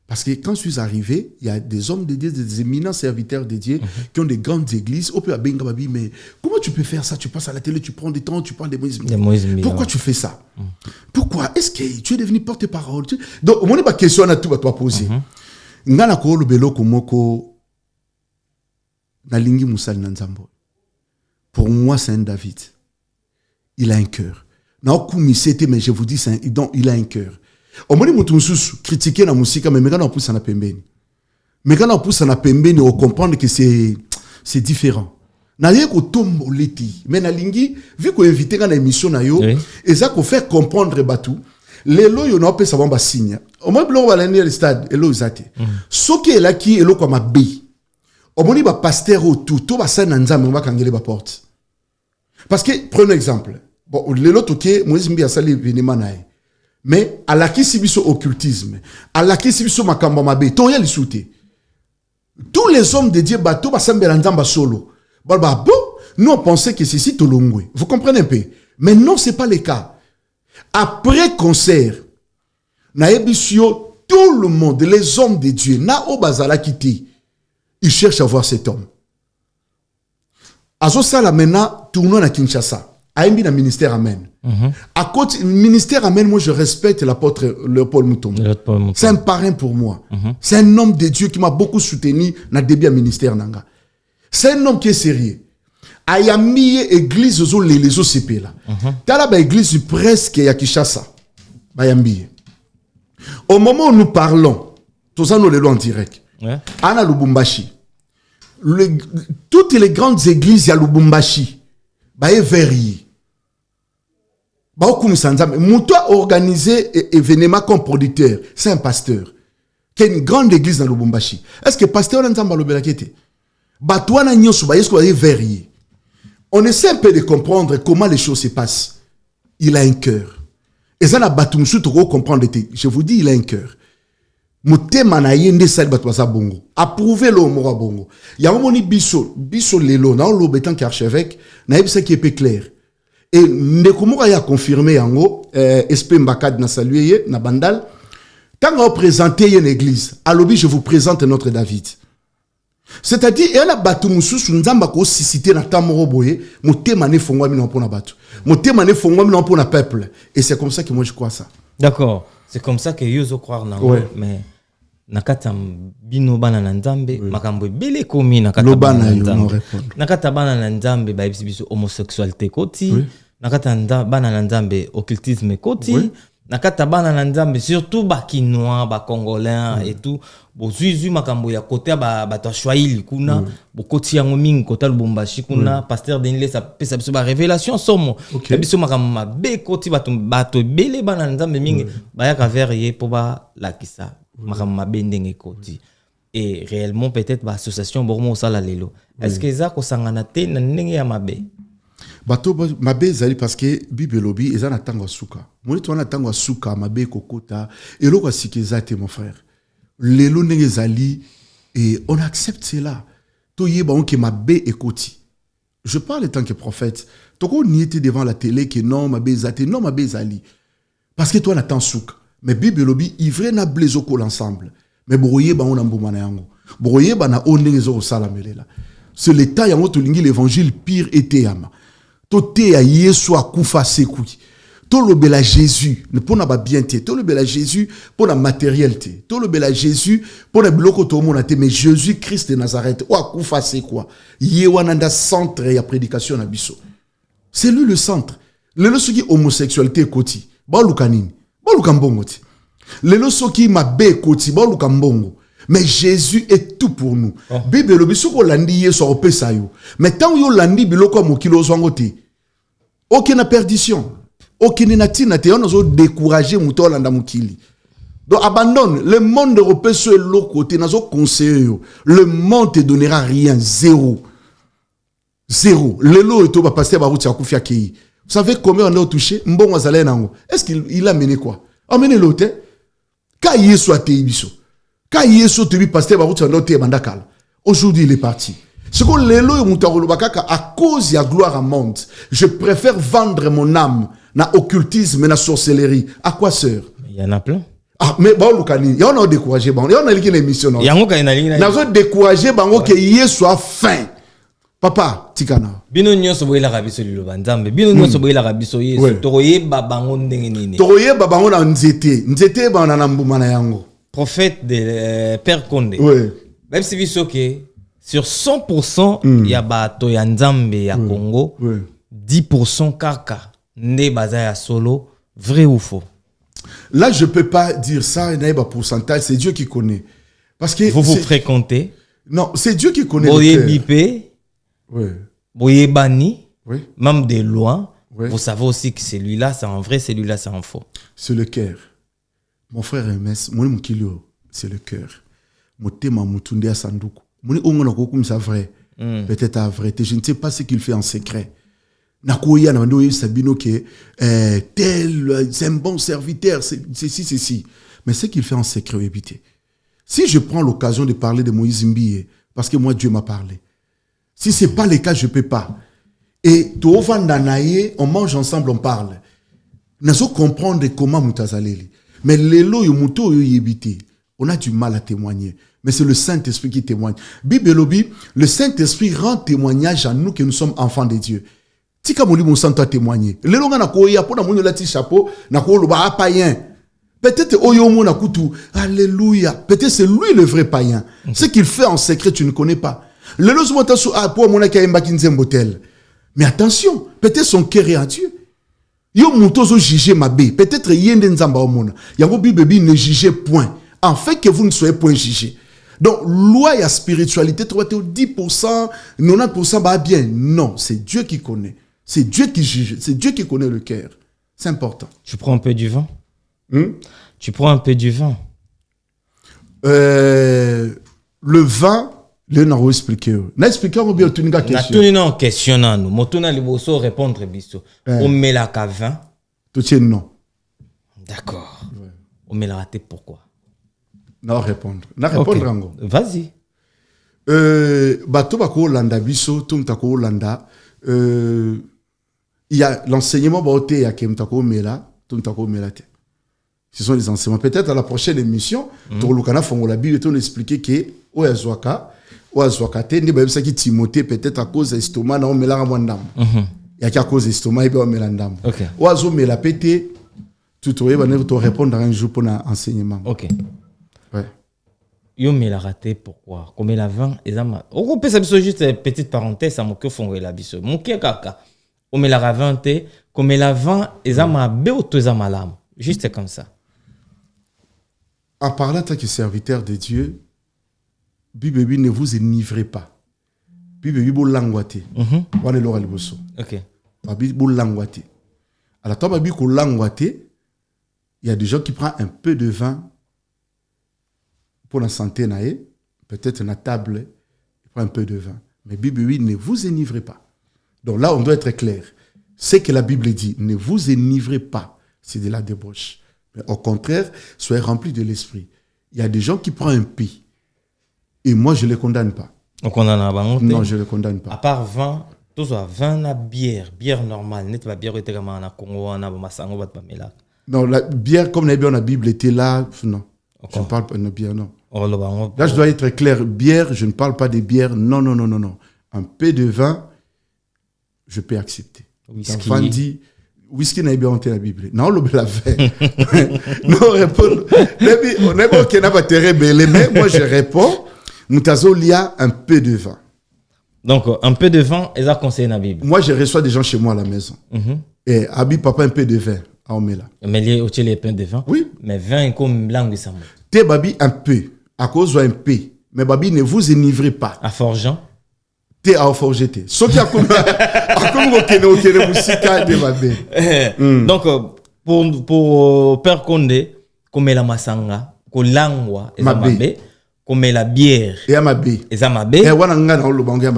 Parce que quand je suis arrivé, il y a des hommes de Dieu, des éminents serviteurs de Dieu qui ont des grandes églises. Au peu à Benga Babi, mais comment tu peux faire ça? Tu passes à la télé, tu prends des temps, tu parles des Moïse. Pourquoi tu fais ça? Pourquoi? Est-ce que tu es devenu porte-parole? Donc, mon question à tout à toi poser. Ngana ko le belo komoko na lingi musal nanzambo. Pour moi, c'est un David. Il a un cœur. Na okumi c'était, mais je vous dis, il a un cœur. Au moins, nous critiquer la musique, mais maintenant on pousse à la pembeni. Mais quand on pousse à la pembeni, on comprend que c'est différent. N'ayez qu'au tombe l'éti. Mais nalingi, vu qu'on invite dans l'émission nayo, et ça qu'on fait comprendre batou, les lois y'on a pas savoir bas signe. Au moins, on va aller au stade, et l'eau zate. Ce qui est là qui est l'eau comme un bé. Au moins, il va pasteur autour, tout va ça nanzam, on va kangele ba porte. Parce que prenons exemple. Bon, les lois toqué, Moïse Mbie a sali événement naé. Mais à la qui sibiso occultisme, à la qui sibiso makamba mabe, ton yali souté. Tous les hommes de Dieu bateau basambe nzamba solo. Bon, nous on pensait que ceci tolongwe. Vous comprenez un peu? Mais non, c'est pas le cas. Après concert, na ebisio tout le monde, les hommes de Dieu, na obazala quitté, ils cherchent à voir cet homme. Azo sala maintenant tournons à Kinshasa. Aïmbi na ministère Amen. À côté ministère Amen, moi je respecte l'apôtre Léopold Mutombo. C'est un parrain pour moi. C'est un homme de Dieu qui m'a beaucoup soutenu dans le début du ministère Nanga. C'est un homme qui est sérieux. Ayami église aux les OCP là. Tala ba église presque ya Kinshasa. Bayambi. Au moment où nous parlons, tout ça nous le en direct. Ana Lubumbashi. Toutes les grandes églises à Lubumbashi. Baye verrier. Mouto a organisé événement comme producteur. C'est un pasteur. Qui a une grande église dans Lubumbashi. Est-ce que pasteur Nzamba Lobelakete? Batouana Nyosu Baye verrier. On essaie un peu de comprendre comment les choses se passent. Il a un cœur. Et ça n'a batumsu trop comprendre. Je vous dis, il a un cœur. Motema na yende sali batwaza bongo. Approuver le mora bongo. Ya moni biso lelo na lo betan ki archevêque na yebisa qui est peu clair. Et ndekomora ya confirmer yango SP Mbakad na saluer na bandal. Tant on présenter une église, alobi je vous présente notre David. C'est-à-dire il y a la batu mususu nzamba ko sisité na tamoro boye, motema ne fongwa mi na pona batu. Motema ne fongwa mi na pona peuple. Et c'est comme ça que moi je crois ça. D'accord. C'est comme ça que yo zo croire na mais nakata bino bana na nzambe makambo bele komi nakata bana na nzambe nakata bana na nzambe ba biso homosexualité koti nakata bana na nzambe occultisme koti nakata bana na nzambe surtout ba kinois ba congolais et tout bo zuizu makambo ya côté ba to Swahili kuna bo koti yango mingi kota Lubumbashi kuna pasteur Denile ça pesa biso ba révélation somo biso makambo be koti bato bele bana na nzambe mingi ba ya ka verrier po ba lakisa et réellement peut-être l'association Bormo Sala Lelo. Est-ce que ça kosangana te na ndenge ya mabe? Bato mabe zali parce que bibelobi ezana tango suka. Moni to na tango suka mabe kokota et lo kwasikeza te mon frère. Lelo ndenge zali et on accepte cela. Toye ba on ke mabe ekoti. Je parle en tant que prophète. Toko ni était devant la télé que non mabe zate, non mabe zali. Parce que toi n'attends souk. Mais Bible lobi ivre na blezoko l'ensemble. Mais boroye ba on ambomana yango. Boroye ba na onde ngezo salamelela. C'est l'état yango tolingi l'évangile pire était yama. Tote ya Yesu akufa sekui. To lobela Jésus ne pona ba bien te. To lobela Jésus pour la matérialité. To lobela Jésus pour la biloko to mona te. Mais Jésus Christ de Nazareth o akufa sekwa. Ye wananda centre ya prédication na biso. C'est lui le centre. Lelo soki homosexualité koti. Ba luka nini? Ba luka mbongo ti. Lelo soki mabe koti. Ba luka mbongo. Mais Jésus est tout pour nous. Bible lo biso ko landi Yesu o pesa yo. Mais tant yo landi biloko mokilo zongo te. Aucune perdition. Aucune natina te. On a découragé mouto landa mokili. Donc abandonne. Le monde européen sur l'autre côté. Nazo conseiller yo. Le monde te donnera rien. Zéro. Zéro. Lelo eto ba passer ba route ya kufia kei. Vous savez combien on a touché? Mbongo azale nango. Est-ce qu'il a mené quoi? Amené l'autre. Ka Yesu a te ibiso. Ka Yesu te bi passer ba route ya l'autre bandakal. Aujourd'hui il est parti. Ce que lelo et mutaro bakaka à cause ya gloire à monde. Je préfère vendre mon âme na occultisme na sorcellerie. À quoi sert? Il y en a plein. Ah mais bon lukani, y en a découragé bon. Y en a l'équipe émission non. Il y en a qui na Nazo découragé bango que Yesu a faim. Papa, tikana. Bino nyonso boyela kabiso lilo banzambe. Bino nyonso boyela kabiso Yesu. Toroye babango ndenge nini. Toroye babango na nzete. Nzete ba na mbuma na yango. Prophète de Père Condé. Oui. Même si biso ke sur 100% ya bato ya nzambe ya Congo, 10% kaka ne baza ya solo, vrai ou faux? Là, je peux pas dire ça, il y a un pourcentage, c'est Dieu qui connaît. Parce que vous fréquentez? Non, c'est Dieu qui connaît. Boye bipé. Oui. Boye bani. Oui. Même de loin. Oui. Vous savez aussi que celui-là c'est en vrai, celui-là c'est en faux. C'est le cœur. Mon frère Hermès, mon kilo, c'est le cœur. Mon tema mutunde à sanduku. Mon ongo na kokum ça vrai. Peut-être à vrai. Je ne sais pas ce qu'il fait en secret. Nakoya na ndo sabino que tel c'est un bon serviteur, c'est si. Mais ce qu'il fait en secret éviter. Si je prends l'occasion de parler de Moïse Mbie parce que moi Dieu m'a parlé. Si c'est pas le cas, je peux pas. Et on mange ensemble, on parle. Nous allons comprendre comment Moutazaleli. Mais l'élo yomuto yébité, on a du mal à témoigner. Mais c'est le Saint-Esprit qui témoigne. Bibelobi, le Saint-Esprit rend témoignage à nous que nous sommes enfants de Dieu. Tika moli mon sang témoigner. L'élo na koya pour na mon lati chapeau na ko lo ba païen. Peut-être oyomo na kutu. Alléluia. Peut-être c'est lui le vrai païen. Ce qu'il fait en secret, tu ne connais pas. L'élo zumonta su pour mon akaimba kinzembotel. Mais attention, peut-être son cœur est en Dieu. Yo mutozo juger ma bé. Peut-être yende nzamba omona. Yango bibebi ne jugez point. En fait que vous ne soyez point jugés. Donc, loi et spiritualité, tu vas te 10%, 90% va bien. Non, c'est Dieu qui connaît. C'est Dieu qui juge. C'est Dieu qui connaît le cœur. C'est important. Tu prends un peu du vin? Tu prends un peu du vin? Le vin, le n'a expliqué. N'a expliqué ou bien tu n'as question? N'a pas question non. Motuna liboso répondre biso. On met la vin. Tout est non. D'accord. On met la raté pourquoi? N'a répondre. N'a répondre encore. Vas-y. Bato bako Hollanda biso, tum tako Hollanda. Il y a l'enseignement baoté ya kem tako mela, tum tako melate. Ce sont les enseignements. Peut-être à la prochaine émission, Torlukana fongola Bible et on expliquer que Oazwaka te ne ba qui Timothée peut-être à cause estomac na on mela mwandam. Il y a à cause estomac et ba melandam. OK. Oazo mela pété tout va te répondre un jour pour l'enseignement. OK. Ouais. Yo me la raté pourquoi? Comme la 20 ezama. On peut ça juste une petite parenthèse à mon cœur fongola la biso. Mon cœur kaka. On me la ravante comme la 20 ezama be auto ezama lam. Juste comme ça. En parlant en tant que serviteur de Dieu, Bible ne vous enivrez pas. Bible bo langwate. Wane lo aliboso. OK. Bible bo langwate. Alors toi Bible ko langwate, il y a des gens qui prennent un peu de vin pour la santé nae, peut-être na table, il prend un peu de vin. Mais Bible ne vous enivrez pas. Donc là on doit être clair. C'est que la Bible dit, ne vous enivrez pas, c'est de la débauche. Mais au contraire, soyez remplis de l'esprit. Il y a des gens qui prennent un pis. Et moi, je ne les condamne pas. On condamne à bango. Non, je ne le condamne pas. À part vin, tout ça, vin la bière normale, net la bière était comme en Congo, en Masango, va te là. Non, la bière, comme la Bible était là, non. Je ne parle pas de bière, non. Là, je dois être clair. Bière, je ne parle pas de bière. Non, non, non, non, non. Un peu de vin, je peux accepter. Whisky. Quand on dit, whisky n'a bien hanté la Bible. Non, le la fait. Non, répond. On n'est pas qu'il n'a pas terre belé, mais moi, je réponds. Moutazo, il y a un peu de vin. Donc, un peu de vin, ils ont conseillé la Bible. Moi, je reçois des gens chez moi à la maison. Et Abi, papa, un peu de vin. Ah, on met là. Mais il y a aussi les pains de vin. Oui. Mais vin est comme langue, ça. Té, Babi, un peu. À cause d'un peu. Mais Babi, ne vous enivrez pas. À Forgeant. Té à forger té. Sauf qu'il y a comme donc, pour Père Condé, comme la masanga, comme l'angwa, et mabe, comme la bière, et mabe, et mabe,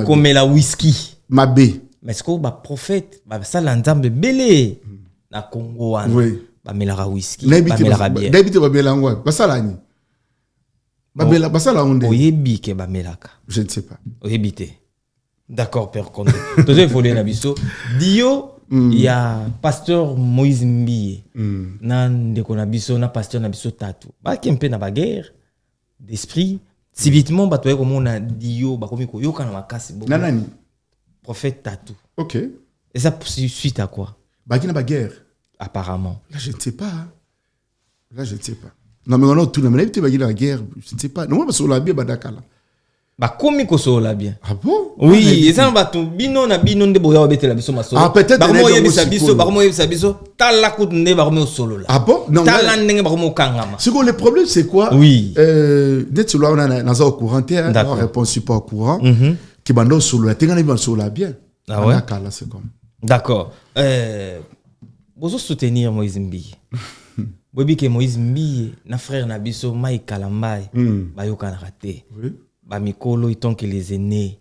comme la whisky. Mabe. Mais est-ce que le prophète, ça l'ensemble belé, na Congo, oui. Bamelara whisky, bamelara bière. N'habite pas belangwa. Basalani. Babela, basala onde. Oyebi ke bamelaka. Je ne sais pas. Oyebite. D'accord, Père Condé. Tout il faut aller Bisso. Dio, il y a pasteur Moïse Mbiye. Nan de konabiso, na pasteur Nabiso Tatu. Ba qui un peu na baguerre d'esprit. Civitement, ba toye comme on a Dio, ba komi ko yoka na makasi bo. Nanani. Prophète Tatu. OK. Et ça suite à quoi? Ba qui na baguerre. Apparemment. Là, je ne sais pas. Là, je ne sais pas. Non, mais on a tout le monde. Ba qui na guerre, je ne sais pas. Non, moi, parce que la bière badakala. Bah comme ko la bien. Ah bon? Oui, et ça va tout bino na bino de boya obete la biso maso. Ah peut-être ba mo yebi sabiso, ba mo yebi sabiso, tala ku ne ba mo solo là. Ah bon? Non. Tala ndenge ba mo kangama. Ce que le problème c'est quoi? Oui. D'être solo on a au courant, on répond pas au courant. Qui bando solo, tenga na solo là bien. Ah ouais. D'accord, c'est comme. D'accord. Bozo soutenir Moïse Mbiye. Bobi que Moïse Mbiye na frère na biso Mai Kalambai ba yoka na raté. Oui. Ba mikolo iton que les aînés.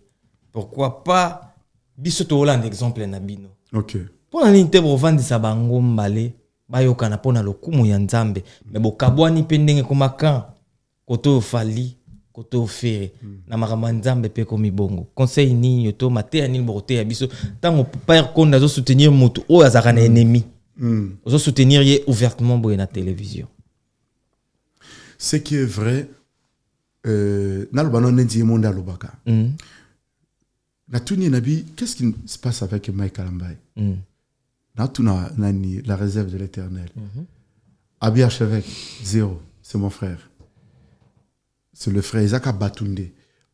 Pourquoi pas biso to Hollande exemple na bino. OK. Pour la ninte bo vandi sa bango mbale ba yoka na pona lokumu ya Nzambe mais bo kabwani pendenge komaka koto fali koto fere na makamba Nzambe pe komi bongo. Conseil ni yoto maté ni bote ya biso tango père konda zo soutenir moto o azaka na ennemi. Zo soutenir ye ouvertement bo na télévision. Ce qui est vrai qu'est-ce qui se passe avec Michael Ambaye? La réserve de l'Éternel. Abi Archevêque, 0, c'est mon frère. C'est le frère Isaac Batunde.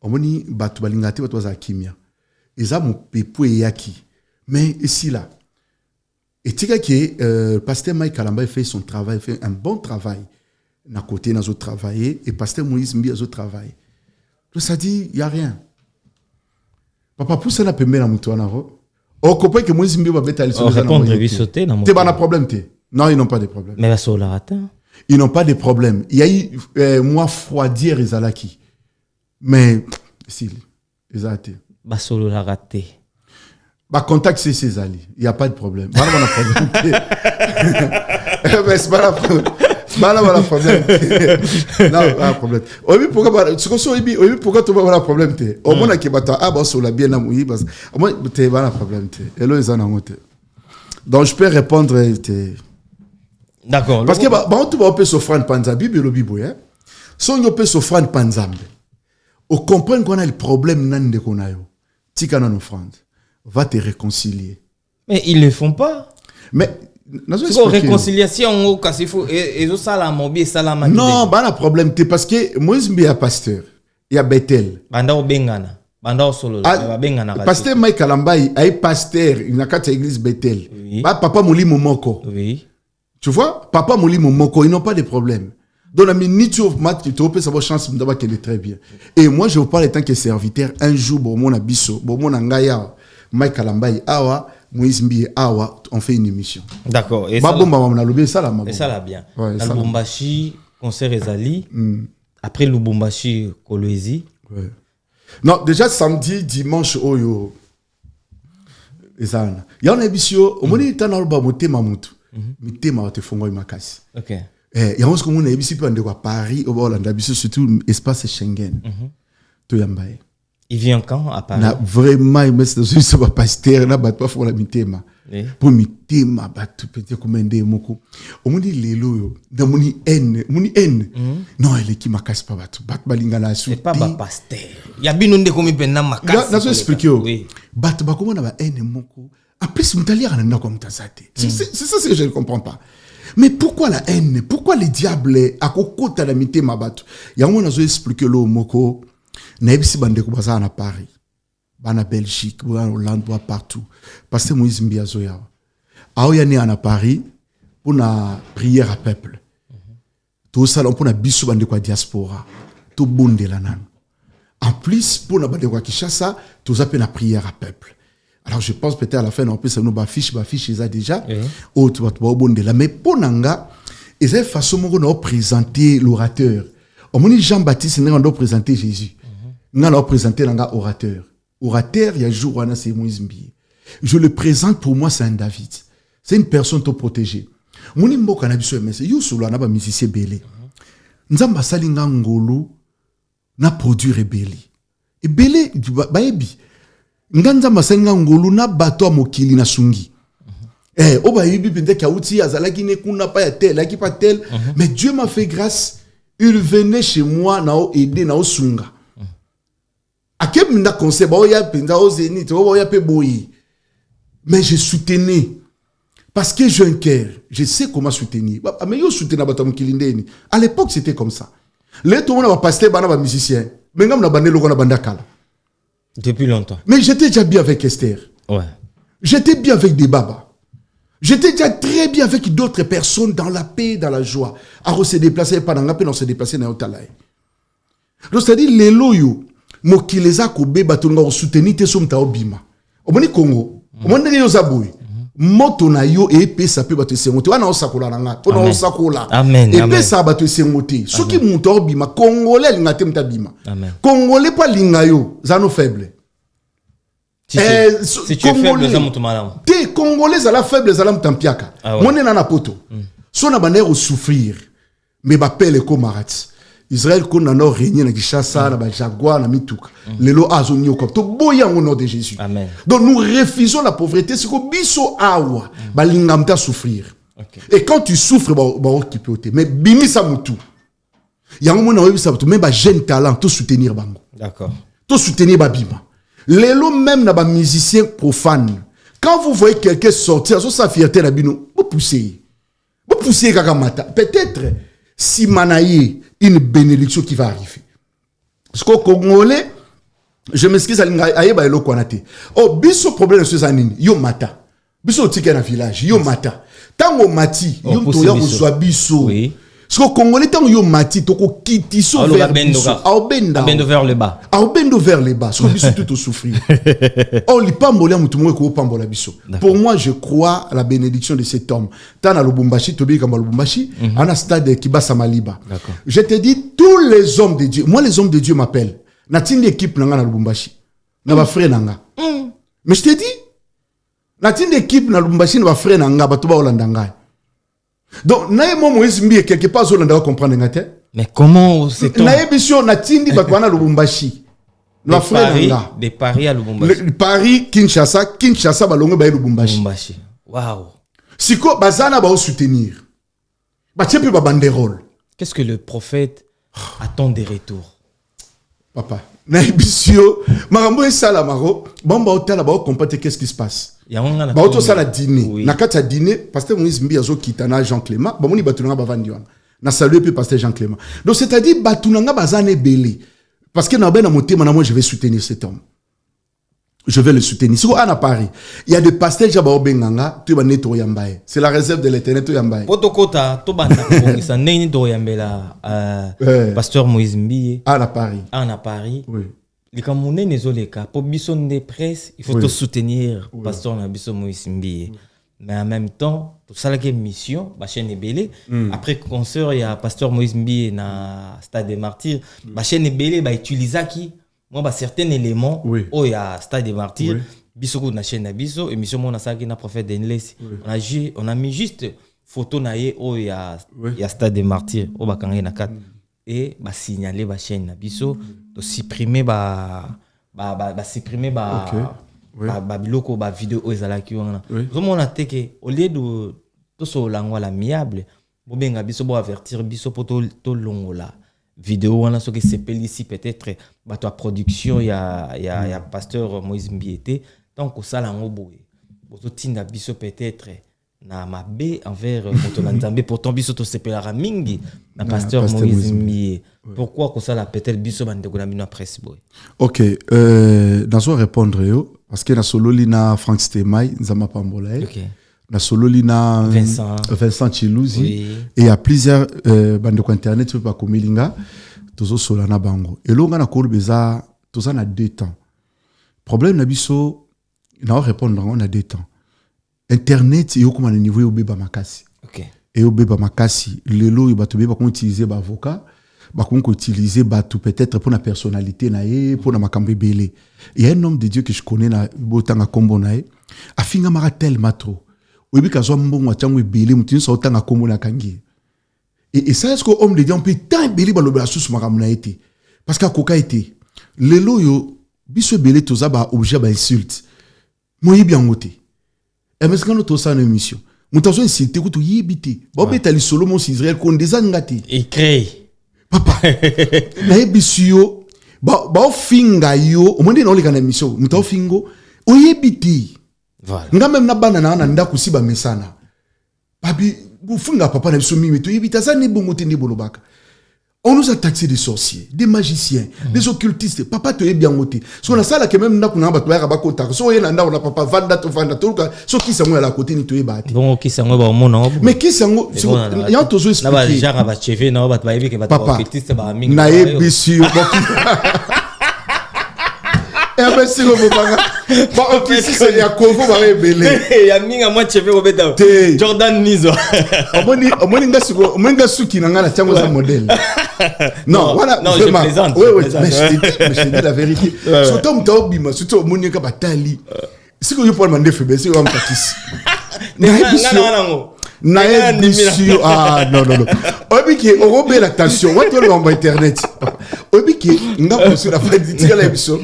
Omoni Batu Balingate Watoza Kimia. Isaac mon pépou et Yaki. Mais ici là, et tika qui pasteur Michael Ambaye fait son travail, fait un bon travail. Na côté nous travaillé et pasteur Moïse Mbiye a travaillé. Donc ça dit il y a rien. Papa pour ça na pembe na mutu na ro. On comprend que Moïse Mbiye va mettre aller sur le répondre lui sauter na. T'es pas un problème t'es. Non, ils n'ont pas de problème. Mais la solarata. Ils n'ont pas de problème. Il y a eu moi froidir Izalaki. Mais si ils a été. Ba solarata. Bah contact c'est Césali. Il y a pas de problème. Pas de problème. Mais c'est pas la problème. Voilà problème. Non, pas problème. Oui, pourquoi ce que soit oui, pourquoi tu vas problème te. Au moins qui bata ah bah sur la bien amouille parce au moins tu pas problème te. Et là ils en ont te. Donc je peux répondre te. D'accord. Parce que bah on tu va peut s'offrir panzabi le bibo hein. Si on peut s'offrir panzambe. On comprend qu'on a le problème nan de qu'on a yo. Tika nan offrande. Va te réconcilier. Mais ils le font pas. Mais c'est quoi réconciliation au cas il faut et au salam bien salam. Non, pas le problème c'est parce que Moïse Mbiye a pasteur, il y a Bethel. Banda o bengana, banda o solo, ba bengana. Pasteur Michael Ambaye a pasteur, il n'a qu'à église Bethel. Ba papa Moli Momoko. Oui. Tu vois, papa Moli Momoko, ils n'ont pas de problème. Donc la minute où tu peux savoir chance d'avoir qu'elle est très bien. Et moi je vous parle en tant que serviteur un jour bon mon abisso, bon mon ngaya Michael Ambaye awa Moïse Mbiye awa on fait une émission. D'accord. Et ça là. Et ça là bien. Ouais, Lubumbashi concert Ezali. Après Lubumbashi Kolwezi. Ouais. Non, déjà samedi, dimanche oyo. Ezana. Il y a une émission, au moment où tu as un motema mutu. Mitema te fongo makasi. OK. Il y a aussi comme une émission peut aller à Paris au Hollande, surtout espace Schengen. To yambaye. Il vient quand à Paris? Na vraiment mais c'est ce pas pasteur na bat pas pour la mitema. Pour mitema bat peut-être comme ndé moko. O moni lelo yo, da moni N. Non, elle qui makasse pas bat balinga la sou. C'est pas ba pasteur. Ya binonde komi penna makasse. Na so expliquer. Bat ba comment na ba N moko. En plus mutalia na comme tazate. C'est ça que je ne comprends pas. Mais pourquoi la haine? Pourquoi les diables à kokota la mitema bat? Ya on a expliquer lo moko. Naibisi bande kubaza na Paris. Bana Belgique, bana Hollande, bana partout. Parce que Moïse Mbia Zoya. Aoya né à Paris pour la prière à peuple. Tout ça pour la bisu bande kwa diaspora. Tout bonde la nan. En plus pour la bande kwa Kinshasa, tout ça pour la prière à peuple. Alors je pense peut-être à la fin on peut ça nous bafiche ça déjà. Oh tu vas bonde là mais pour nanga, et c'est façon mo on présenter l'orateur. On dit Jean-Baptiste n'a pas présenté Jésus. N'a pas présenté l'anga orateur. Orateur, il y a jour où c'est Moïse Mbie. Je le présente pour moi, c'est un David. C'est une personne tout protégée. Mon imbo cannabis mais c'est Youssou là, n'a pas musicien belé. Nzamba salinga ngolo na produire belé. Et belé baebi. Nzamba salinga ngolo na bato mokili na sungi. Oba yibi pende kauti azalaki ne kuna pa ya tel, aki pa tel, mais Dieu m'a fait grâce. Il venait chez moi nao aider nao sunga. Akem na conseil ba oya penza o zenit o oya pe boyi. Mais je soutenais parce que j'ai un cœur, je sais comment soutenir. Mais yo soutenir batam kilindeni. À l'époque c'était comme ça. Les tout le monde va passer bana ba musicien. Mais ngam na bande loko na banda kala. Depuis longtemps. Mais j'étais déjà bien avec Esther. Ouais. J'étais bien avec des babas. J'étais déjà très bien avec d'autres personnes dans la paix, dans la joie. Alors, se déplacer, pas dans la paix, on se déplacer dans l'Otalaï. Donc, c'est-à-dire, les loyaux, mokileza kobe batonga soutenir te somta obima. Omoni Congo, omoni yo zaboui. Moto na yo e pe sa pe bato sengote. Wana osakola nanga, pona osakola. Amen. E pe sa bato sengote. Soki muto obima, Congolais linga te mta bima. Congolais pas linga yo, zano faible. Si tu es faible, ça monte mal. Te Congolais à la faible, ça la mtampiaka. Mon na poto. So na banner au souffrir. Mais ba pele ko marat. Israël qu'on a régné na Kinshasa, na ba Jaguar, na Mituka. Lelo azonyo ko to boya au nom de Jésus. Amen. Donc nous refusons la pauvreté, c'est ko biso awa ba lingamta souffrir. Et quand tu souffres ba occuper mais bimi sa mutu. Ya mo na webisa même ba jeune talent to soutenir bango. D'accord. To soutenir ba bima. Lelo même na ba musicien profane. Quand vous voyez quelqu'un sortir, sa fierté na bino, vous poussez. Vous poussez kakamata. Peut-être si manaye une bénédiction qui va arriver. Parce qu'au Congolais, je m'excuse à l'ingayeba elo kwanate. Oh, biso problème sur zanini, yo mata. Biso tike na village, yo mata. Tango mati, yo toya kozwa biso. Oui. Parce qu'au Congolais, tango yo mati, toko kitiso vers biso. Abendo vers le bas. Abendo vers le bas. Parce que biso tout souffrir. Oh, li pambola mutumwe ko pambola biso. Pour moi, je crois à la bénédiction de cet homme. Tana Lubumbashi, Tobi Kamba Lubumbashi, en a stade Kibasa Maliba. Je te dis, tous les hommes de Dieu, moi les hommes de Dieu m'appellent. Natine l'équipe nanga na Lubumbashi. Na ba frère nanga. Mais je te dis, natine l'équipe na Lubumbashi na ba frère nanga, ba toba Holandanga. Donc, naïe mo Moïse Mbie quelque part Holandanga comprendre ngate. Mais comment c'est ton naïe biso natindi ba kwana Lubumbashi. Na frère nanga. De Paris à Lubumbashi. Paris Kinshasa balongo ba Lubumbashi. Lubumbashi. Waouh. Siko bazana ba soutenir. Ba tiepe ba banderole. Qu'est-ce que le prophète attend des retours? Papa, naibisio, marambo esala maro, bamba otala ba comprendre qu'est-ce qui se passe. Ba oto sala dîner. Na kati ya dîner, pasteur Moïse Mbie azo kitana Jean Clément, ba moni batunanga ba vandi wana. Na saluer pe pasteur Jean Clément. Donc c'est-à-dire batunanga bazane belé. Parce que na ben na motema na moi je vais soutenir cet homme. Je vais le soutenir. Si on a Paris, il y a des pasteurs qui ont benganga, tu vas nettoyer yambaye. C'est la réserve de l'Éternel to yambaye. Potokota, to banda ko ça neni do yambela pasteur Moïse Mbie. À Paris. À Paris. Oui. Les Camerounais nezoleka pour bison de presse, il faut te soutenir pasteur na biso Moïse Mbie. Mais en même temps, tout ça la mission, ba chaîne belé. Après concert il y a pasteur Moïse Mbie na Stade des Martyrs, ba chaîne belé ba utiliser qui moi certains éléments il y a Stade des Martyrs bisoko na chaîne na biso émission mon ça qui na prophète Denles on a mis juste photo na ye il y a Stade des Martyrs au bakanga na 4 et ba signaler ba chaîne na biso de supprimer ba supprimer Oui. biloko vidéo ezalaki wana. Oui. Zomona teke au lieu de to so langwa l'amiable, bobenga biso bo avertir biso pour to longola vidéo wana soki sepeli ici peut-être bato a production ya pasteur Moïse Mbiete donc ça lango boye. Boto tinda biso peut-être na mabe envers moto na Nzambe pourtant biso to sepelaka mingi na pasteur Moïse Mbiete. Pourquoi que ça la peut-être biso bandeko na bino presse boy. OK, dans so répondre yo parce que na sololi na Frank Stemai Nzama Pambola. OK. Na sololi na Vincent Chiluzi oui. Et il y a plusieurs bandeko internet tu pas komilinga tozo solana bango. Et longa na kolbeza toza na 2 temps. Problème na biso na répondre on a 2 temps. Internet yo comme na niveau yo beba makasi. OK. Et yo beba makasi lelo yo bato beba ko utiliser ba avocat ba ko utiliser bato peut-être pour la personnalité na ye pour na makambe belé. Il y a un homme de Dieu que je connais na botanga kombo na ye afinga mara tellement trop. Oyebi kazo mbongo changu belé mutini so tanga kombo na kangi. Et ça est-ce que homme de Dieu on peut tant belé ba lobela sous makambo na été parce que koka été lelo yo biso belé toza ba objet ba insulte. Moyebi angote. Et mais quand nous sommes en émission, nous avons incité que tu y habites. Bob est allé solo mon Israël qu'on des angati. Et crée. Papa. Na ebisio ba finga yo au moins dans les gana émission. Nous avons fingo o yebiti. Voilà. Nga même na banana na nda kusiba mesana. Babi bu finga papa na biso mimi to yebita ça ne bongo te ne bolobaka. On nous a taxé des sorciers, des magiciens, des occultistes. Papa te est bien moté. So na sala que même na kuna ba to ya ba kota. So yena nda on a papa vanda to so qui sango à la côté ni to e ba. Bon qui sango ba mona. Mais qui sango il y a toujours expliqué. Na ba genre ba cheve na ba to ba yebi ke ba occultiste ba mingi. Na e bisu. Eh ben si le bobanga. Ba occultiste c'est ya Congo ba rebelle. Ya minga moi cheve obeta. Jordan Nizo. Omoni nga suki na ngana chango za modèle. Non, voilà. Non, je plaisante. Oui, mais je dis la vérité. Surtout m'ta obima, surtout omoni ka batali. Si ko yo pour demander febe, c'est on patisse. Na émission ah non. Obi ki orobe l'attention, wa to le en internet. Obi ki nga ko sur la pratique la émission.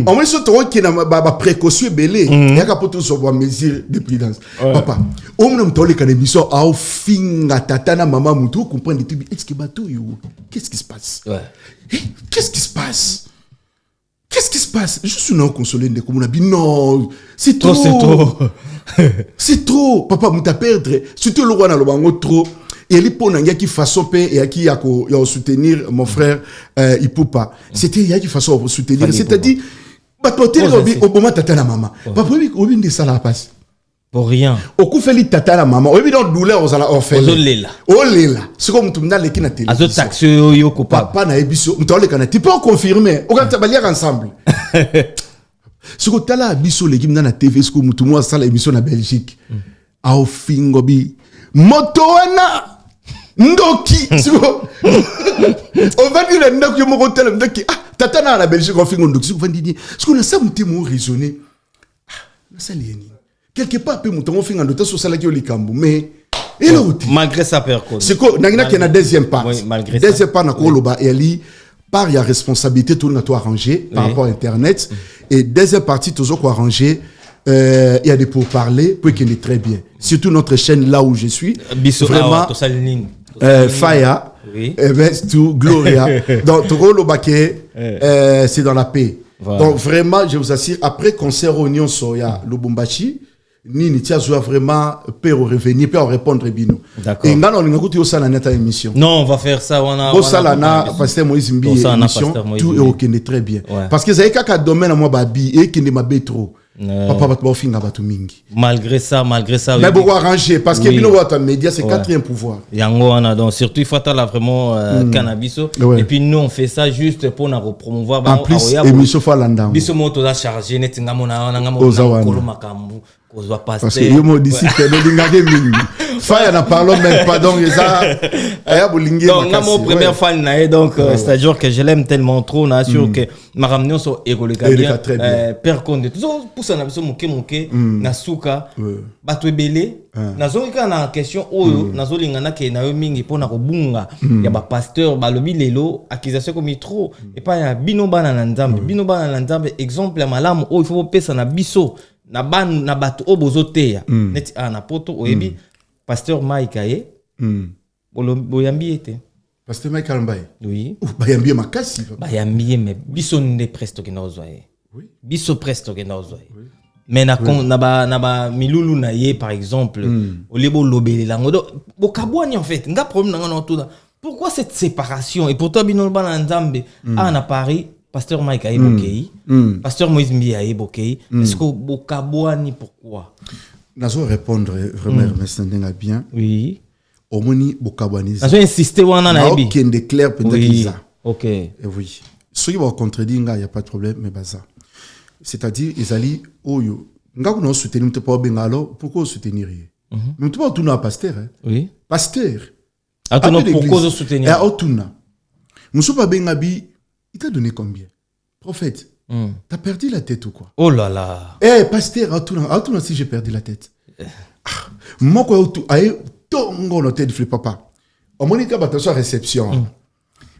On met surtout qui na ba précaution belé, ya ka poto so ba mesure de prudence. Papa, on me tole kan émission au finga tata na maman mutu comprendre tout est-ce que bateau yo? Qu'est-ce qui se passe? Ouais. Qu'est-ce qui se passe? Qu'est-ce qui se passe? Je suis non consolé de comme on a dit non, c'est trop. C'est trop. C'est trop. Papa muta perdre, surtout le roi na lo bango trop. Et les ponanga qui façon paix et qui a soutenir mon frère Ipupa. C'était il y a qui façon pour soutenir, c'est-à-dire batoté au moment tata na maman. Papa obi de ça la passe. Pour rien. Au coup fait li tata na maman. Obi dans douleur aux ala offert. Oh lela. C'est comme tout na leki na télé. Azo taxe yo coupable. Papa na ebiso, mutole kana tu peux confirmer. On va tabalir ensemble. Ce que tala biso l'équipe na TV ce que mutu moi ça l'émission na Belgique. A ofingo bi moto wana Ndoki, on va dire Ndoki mon hôtel Ndoki. Ah, tata na la Belgique on fait Ndoki. On va dire, ce qu'on a ça monté mon raisonner. Ah, ça lieni. Quelque part peu monter on fait Ndoki sur ça là qui au likambo, mais et l'autre. Malgré ça perd quoi. C'est quoi? N'a qu'il y a deuxième part. Oui, malgré ça. Deuxième part na ko loba et ali par il y a responsabilité tout na toi arranger par rapport à internet et deuxième partie toujours quoi arranger. Il y a des pourparlers pour qu'il est très bien. Surtout notre chaîne là où je suis. Vraiment. Faya, oui. Tout Gloria. Donc, Toro Baké, c'est dans la paix. Voilà. Donc, vraiment, je vous assure, après concert Union Soya, Lubumbashi, Nini Tia Zoua vraiment peut revenir, peut répondre bino. D'accord. Et maintenant, on a écouté au neta émission. Non, on va faire ça. On a. Au Salana, Pasteur Moïse Mbi émission, tout est ok, très bien. Ouais. Parce que c'est un domaine à moi babi et qui ne m'a pas trop. Papa va finga batu mingi. Malgré ça. Mais beaucoup arranger parce que bino wata média c'est quatrième pouvoir. Yango on a donc surtout il faut là vraiment cannabis et puis nous on fait ça juste pour nous promouvoir en plus émission fa landa. Biso moto la charger net ngamona kolo makambu Parce que yo mo d'ici que no lingage mingi. Faya na parlons même pas donc ça aya bolingi. Donc na mon premier fan na donc c'est-à-dire que je l'aime tellement trop na sûr que ma ramener so écologique bien père Condé tout pour ça na biso moke na suka bato ebele na zo ka na question oyo na zo lingana ke na yo mingi pona ko bunga ya ba pasteur ba lobi lelo accusation comme trop et pas ya bino bana na nzambe exemple ya malamu o il faut pesa na biso na bato obozoteya neti na poto oyebi pasteur Mike aye boyambi ete pasteur Mike Almbaye oui bayambi makasi bayambi mais biso nde presto ke nazoye oui biso presto ke nazoye mais na ba milulu na ye par exemple olebo lobelela ngodo bokabwani en fait nga problème na tout pourquoi cette séparation et pourtant bino bana nzambe na Paris pasteur Mike aye bokei pasteur Moïse Mbi aye bokei est-ce que bokabwani pourquoi nazo répondre vraiment mais bien oui omoni bokabwani nazo insister wana na ebi aucun déclare peut-être qu'ils a OK et oui ceux qui vont contredire nga y a pas de problème mais baza c'est-à-dire ezali oyo nga ko no soutenir mte pas benga alors pourquoi soutenir mais tu pas tout na pasteur oui pasteur attends pourquoi soutenir et autouna muso pas benga bi il t'a donné combien prophète t'as perdu la tête ou quoi oh là là pasteur autouna si j'ai perdu la tête moi quoi autou aye tongo no tête flip papa au monika bato réception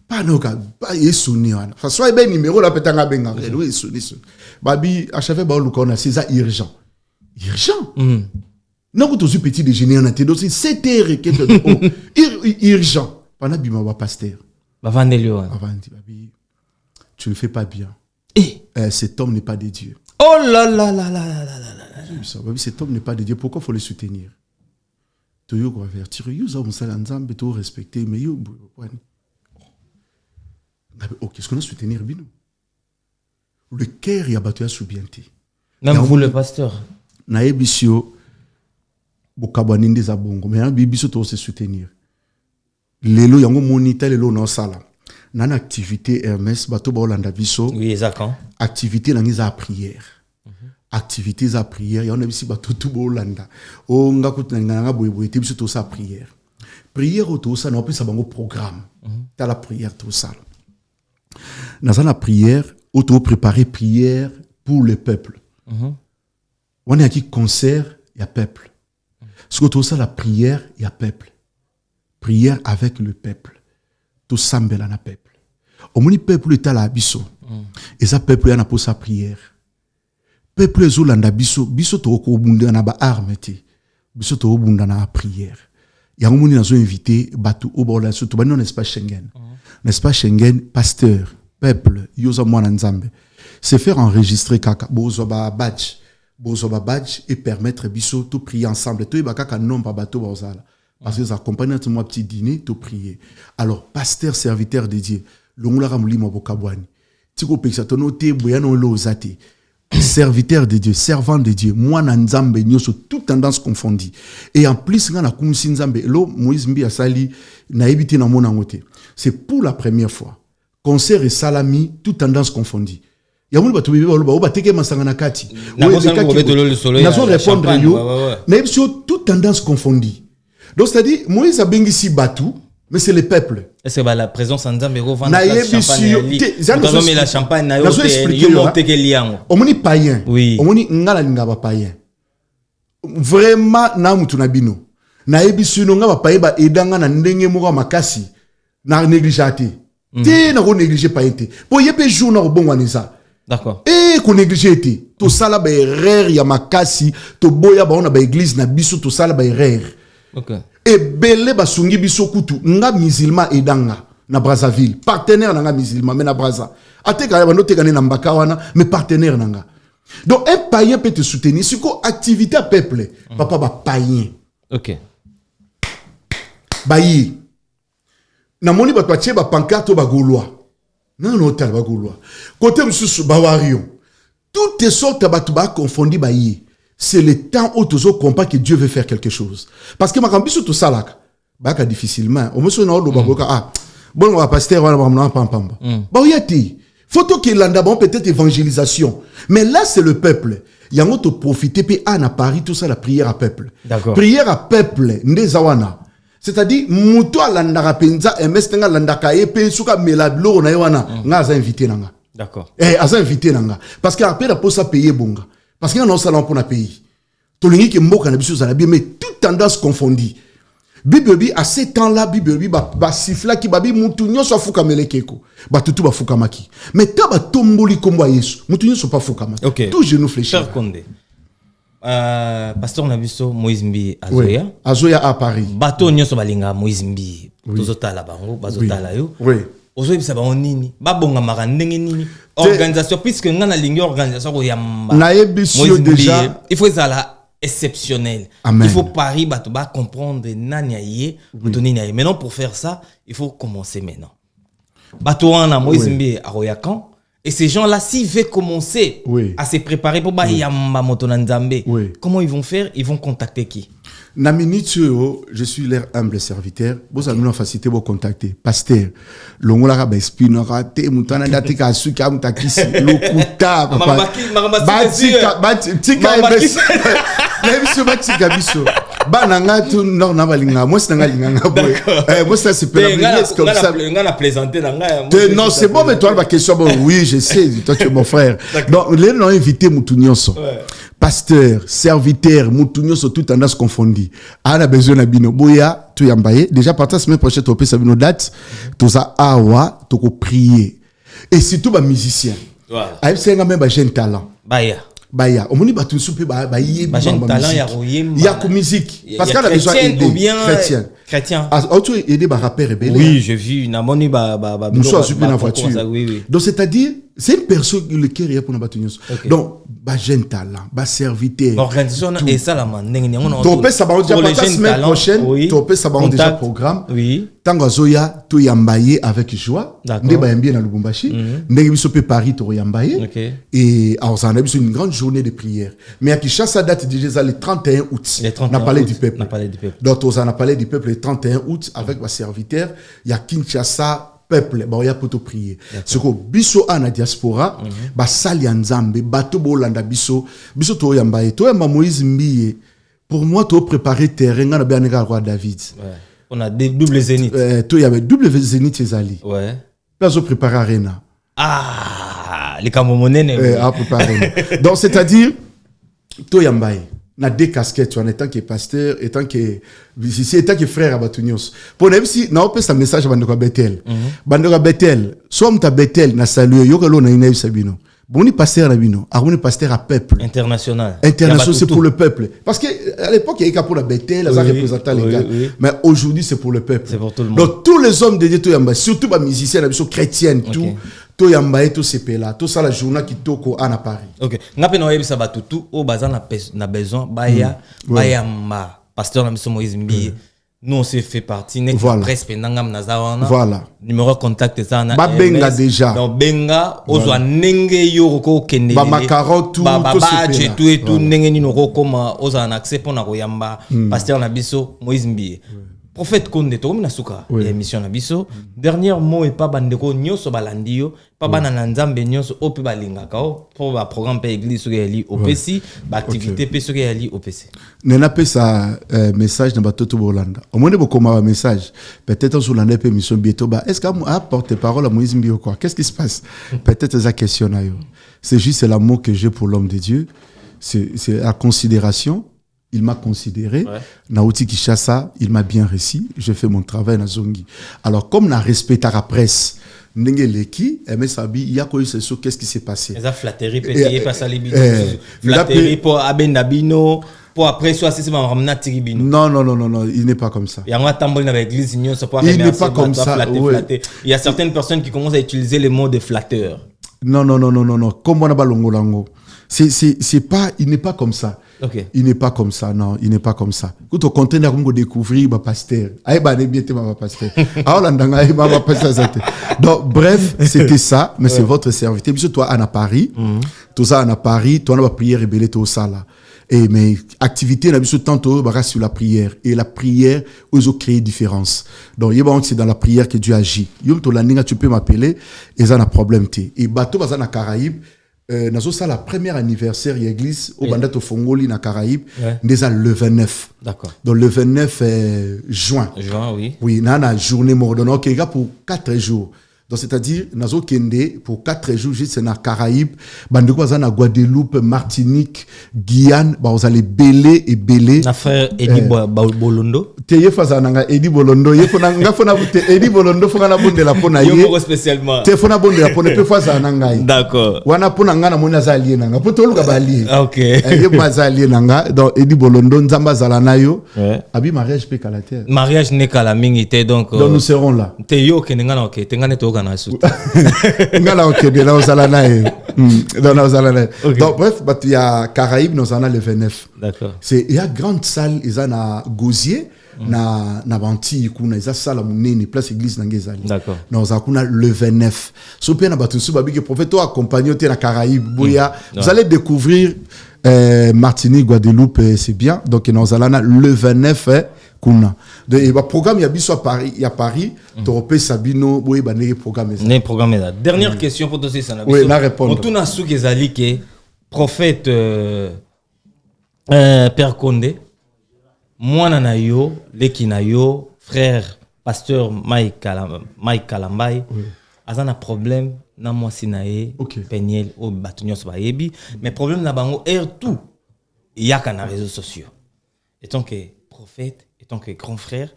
pas no ka pas yesuni wana fa soit ben numéro la petanga benga oui suni babi à chaque fois ba luka na c'est urgent non que tu petit déjeuner na te dossier 7 heures que urgent pendant bima ba pasteur ba vandelio avandi babi tu ne fais pas bien cet homme n'est pas de Dieu oh là là là là là là babi cet homme n'est pas de Dieu pourquoi faut le soutenir tu yo ko avertir yo za musala nzambe to respecter mais yo ok, est-ce qu'on a soutenir Bino? Le cœur y a battu à soubienté. Même vous, le pasteur. Nae bisio, bokabani des abongo, mais un bisio to se soutenir. Lelo yango monita lelo na sala. Nan activité Hermès bato ba Olanda biso. Oui, exactement. Activité na ngiza prière. Activités à prière, y a bisi bato tout ba Olanda. O nga kutina nga boyeboye te biso to sa prière. Prière auto ça na plus bango programme. Ta la prière tout ça. Dans la prière, auto-préparer prière pour le peuple. On a qui concert, il y a peuple. Ce que tout ça, la prière, il y a peuple. Prière avec le peuple. Tout ça, il y a peuple. Au moins, le peuple est à la biso. Et ça, peuple, il y a pour sa prière. Peuple, est à la biso. Biso, tu as une arme. Biso, tu as une prière. Il y a un monde qui a invité, Batou, au bord de la surtout, non, n'est-ce pas Schengen? N'est-ce pas Schengen, pasteur, peuple, yoza mwana nzambe. C'est faire enregistrer kaka, bozoba badge et permettre biso tout prier ensemble. Tout kaka nombre bato bozala. Parce que ça accompagne moi petit dîner, tout prier. Alors, pasteur, serviteur de Dieu, l'ongla ramuli mo bokabwani. Tiko peksa tono te boyano lozate. Serviteur de Dieu, servant de Dieu, mwana nzambe nyoso toute tendance confondue. Et en plus nga na kumsi nzambe lo Moïse Mbi asali na ebité na mona ngote. C'est pour la première fois. Concert et salami, toute tendance confondue. Ya mulu batu bebe ba bateke masanga na kati. Nazo répondre yo. Mais toute tendance confondue. Donc c'est-à-dire Moïse a bengi si batu, mais c'est le peuple. Est-ce que la présence en Nzambe revend la champagne na yo monte ke liango. Omoni païen. Oui. Omoni ngala ngaba païen. Vraiment na mutu na bino. Na yebisu no ngaba païen ba edanga na ndenge moko makasi. Na négligeté. Té na ko négliger païenté. Po yebe jour na bon wanisa. D'accord. Et ko négliger té. To sala ba erreur ya makasi, to boya ba ona ba église na biso to sala ba erreur. OK. Et belé basungi biso kutu nga musulman edanga na Brazzaville partenaire na nga musulman mais na Brazza ateka ba note na mbaka wana mais partenaire na nga. Donc un païen peut te soutenir si ko activité peuple papa ba païen. OK. Bayi na moni ba twatche ba pancarte ba gaulois non hôtel ba gaulois côté mususu ba warion toutes les sortes ba tuba confondu bayi. C'est le temps où tu comprends que Dieu veut faire quelque chose. Parce que ma cambiso tout ça là, bah difficilement. Au moins on a le bon on va pasteur on va pam. Bah yati. Faut que l'anda bon peut-être évangélisation. Mais là c'est le peuple. yango to profiter pe à Paris tout ça la prière à peuple. D'accord. Prière à peuple ndezawana. C'est-à-dire muto alandaka penza emestenga landaka epe suka melablo na wana nga za invité nanga. D'accord. Aza invité nanga parce que après la posa payer bonga. Parce qu'il y a un salon pour na pays. To lingi ke mboka na biso za bien mais toute tendance confondue. Bibebi à ces temps-là bibebi ba sifla ki babi mutu nyoso fuka melekeko. Ba tutu ba fuka maki. Mais ta ba tomboli kombo Yesu. Mutu nyoso pas fuka maki. Okay. Tout genou fléchi. Cher Condé. Pasteur Nabiso Moïse Mbi Azoya. Oui. Azoya à Paris. Bato nyoso balinga Moïse Mbi. Tozotala bango, bazotala yo. Oui. Ozoyi bisa ba nini? Babonga maka ndenge nini? Organisation puisque ngana lingi organisation ko yamba. Na ebisio déjà. Il faut ça là exceptionnel. Amen. Il faut Paris bato ba comprendre nani aye, nini aye. Maintenant pour faire ça, il faut commencer maintenant. Bato wana Moïse Mbi Aroyakan. Et ces gens-là, s'ils veulent commencer à se préparer pour Yamba Motona Nzambe, comment ils vont faire? Ils vont contacter qui? Na minute, je suis leur humble serviteur. Vous avez une facilité pour contacter. Pasteur, l'ongola ba espinora te mutana date ka suka mutakisi lokuta papa. Batika ebes. Lebiso batika biso. Bananga tu non na balinga. Moi c'est nga linga boy. Moi ça c'est comme ça. On a plaisanté non, c'est bon mais toi la question bon oui, je sais, toi tu es mon frère. Donc les non invité mutunyonso. Pasteur, serviteur, mutunyonso tout tendance confondue. A la besoin d'abino boya tu yambaye déjà partir semaine prochaine tu peux sabino date tout ça awa tu ko prier et surtout ba musicien aïe c'est même ba jeune talent baya omoni ba tout soupe ba yé ba jeune talent ya ko musique parce qu'elle a besoin d'aider chrétien auto aider ba rappeur rebelle oui j'ai vu na moni ba nous sommes super dans voiture donc c'est-à-dire c'est une personne le cœur est pour na batunyos donc ba jeune talent ba serviteur l'organisation et ça la ndenge on to pe ça ba déjà la semaine prochaine to pe ça ba déjà programme tango zoya to yambaye avec joie ndé ba yambie na Lubumbashi ndenge biso pe Paris to yambaye et alors ça on a biso une grande journée de prière mais à Kinshasa date déjà le 31 août n'a parlé du peuple donc on a parlé du peuple le 31 août avec ma serviteur il y a Kinshasa peuple ba ya poto prier ce que biso ana diaspora ba sali nzambe bato bolanda biso to yambaye to yamba Moïse Mbiye pour moi to préparer terrain na bien roi David on a des double zénith to y avait double zénith ezali place préparer arena les camomonene à préparer donc c'est-à-dire to yambaye na deux casquettes en étant que pasteur étant que musicien étant que frère à Batunios pour même si na opé sa message bando ka Bethel bando ka Bethel som ta Bethel na saluer yo kalo na ina sabino boni pasteur na bino aroni pasteur à peuple international c'est pour le peuple parce que à l'époque il y a pour la Bethel ça représentait les gars mais aujourd'hui c'est pour le peuple c'est pour tout le monde donc tous les hommes de Dieu surtout les musiciens la biso chrétienne tout to yambaye to sepela to ça la journée qui toko à Paris. OK ngape na yebisa batutu o baza na besoin baya bayamba pasteur na biso Moïse Mbiye nous on s'est fait partie net presse pendangam na zawana voilà numéro contact ça na ba benga déjà donc benga ozwa nenge yo ko kende ba macaron tout to sepela tout et tout nenge ni no koma ozwa na accès pona ko yamba pasteur na biso Moïse Mbiye prophète Condé to na suka émission na biso dernier mot et pas bandeko nyoso balandio pas banana nzambe nyoso ope balinga kao pour ba programme pe église sur ali OPC ba activité pe sur ali OPC nena pe ça message na batoto bolanda au moins beaucoup ma message peut-être sur la pe émission bientôt ba est-ce qu'à porte-parole à Moïse Mbiye quoi qu'est-ce qui se passe peut-être ça question na yo c'est juste l'amour que j'ai pour l'homme de Dieu c'est la considération. Il m'a considéré. Naouti Kinshasa, il m'a bien réussi. Je fais mon travail na Zongi. Alors, comme na respecté la presse, Nengeleki, MSAB, il y a quoi qu'est-ce qui s'est passé? Les flatteries, pétillés, pas salibino. Flatteries pour Abendabino, pour après, soit c'est ma tiribino. Non, il n'est pas comme ça. Il y a un tambour avec l'église, il n'est pas comme ça. Il y a certaines personnes qui commencent à utiliser le mot de flatteur. Non. Comme on a balongolango. C'est pas, il n'est pas comme ça. Okay. Il n'est pas comme ça, non, il n'est pas comme ça. Quand on compte on découvrir ma pasteur. Donc bref, c'était ça, mais c'est votre serviteur. Puis toi à Paris, tout ça à Paris, toi on a prière rebelle tout ça là. Et mais activité na biso tantôt bara sur la prière et la prière aux créer différence. Donc c'est dans la prière que Dieu agit. Yom to la ninga tu peux m'appeler et ça n'a problème té. Et bateau bazana Caraïbes nazo ça la première anniversaire ya église au banda to fongoli na Caraïbes Ouais. déjà le 29. D'accord. Donc le 29 juin. Juin, oui. Oui, na journée mordonnante OK gars pour 4 jours. Donc c'est-à-dire nazo kende pour 4 jours juste na Caraïbes, bande ko za na Guadeloupe, Martinique, Guyane, ba vous allez belé et belé. Na frère Eddie Bolondo. Te ye faza nanga Eddie Bolondo, ye fona nga fona te Eddie Bolondo fona na bonde la pona ye. Yo spécialement. Te fona bonde la pona pe faza nanga. D'accord. Wana pona nga na mona za lié nanga. Poto luka ba lié. OK. Ye maza lié nanga donc Eddie Bolondo nzamba zala na yo. Ouais. Abi mariage pe kala terre. Mariage n'est qu'à la mingi te donc Donc nous serons là. te yo ke nga na OK, te nga ne to kana su. Ngala ok de là aux alanaï. Dans aux alanaï. Ok. Donc bref, bah il y a Caraïbes nous en a le 29. D'accord. C'est il y a grande salle ils en a Gosier na banti kuna ils a salle munene place église nangezali. D'accord. Nous a kuna le 29. So pe na batu su babi que prophète toi accompagné au na Caraïbes boya. Vous allez découvrir Martinique, Guadeloupe, c'est bien. Donc nous allons le 29 kuna. Donc il va programme il y a biso à Paris, il y a Paris, Toropé Sabino, boy ba ne programme ça. Ne programme là. Dernière question pour toi c'est ça. Oui, la répondre. On tourne à sou kezali ke prophète Père Condé mwana na yo, leki na yo, frère pasteur Mike Kalambay. Azana problème na mwasi na ye Peniel o batunyo so bayebi mais problème na bango tout yaka na réseaux sociaux. Étant que prophète, étant que grand frère,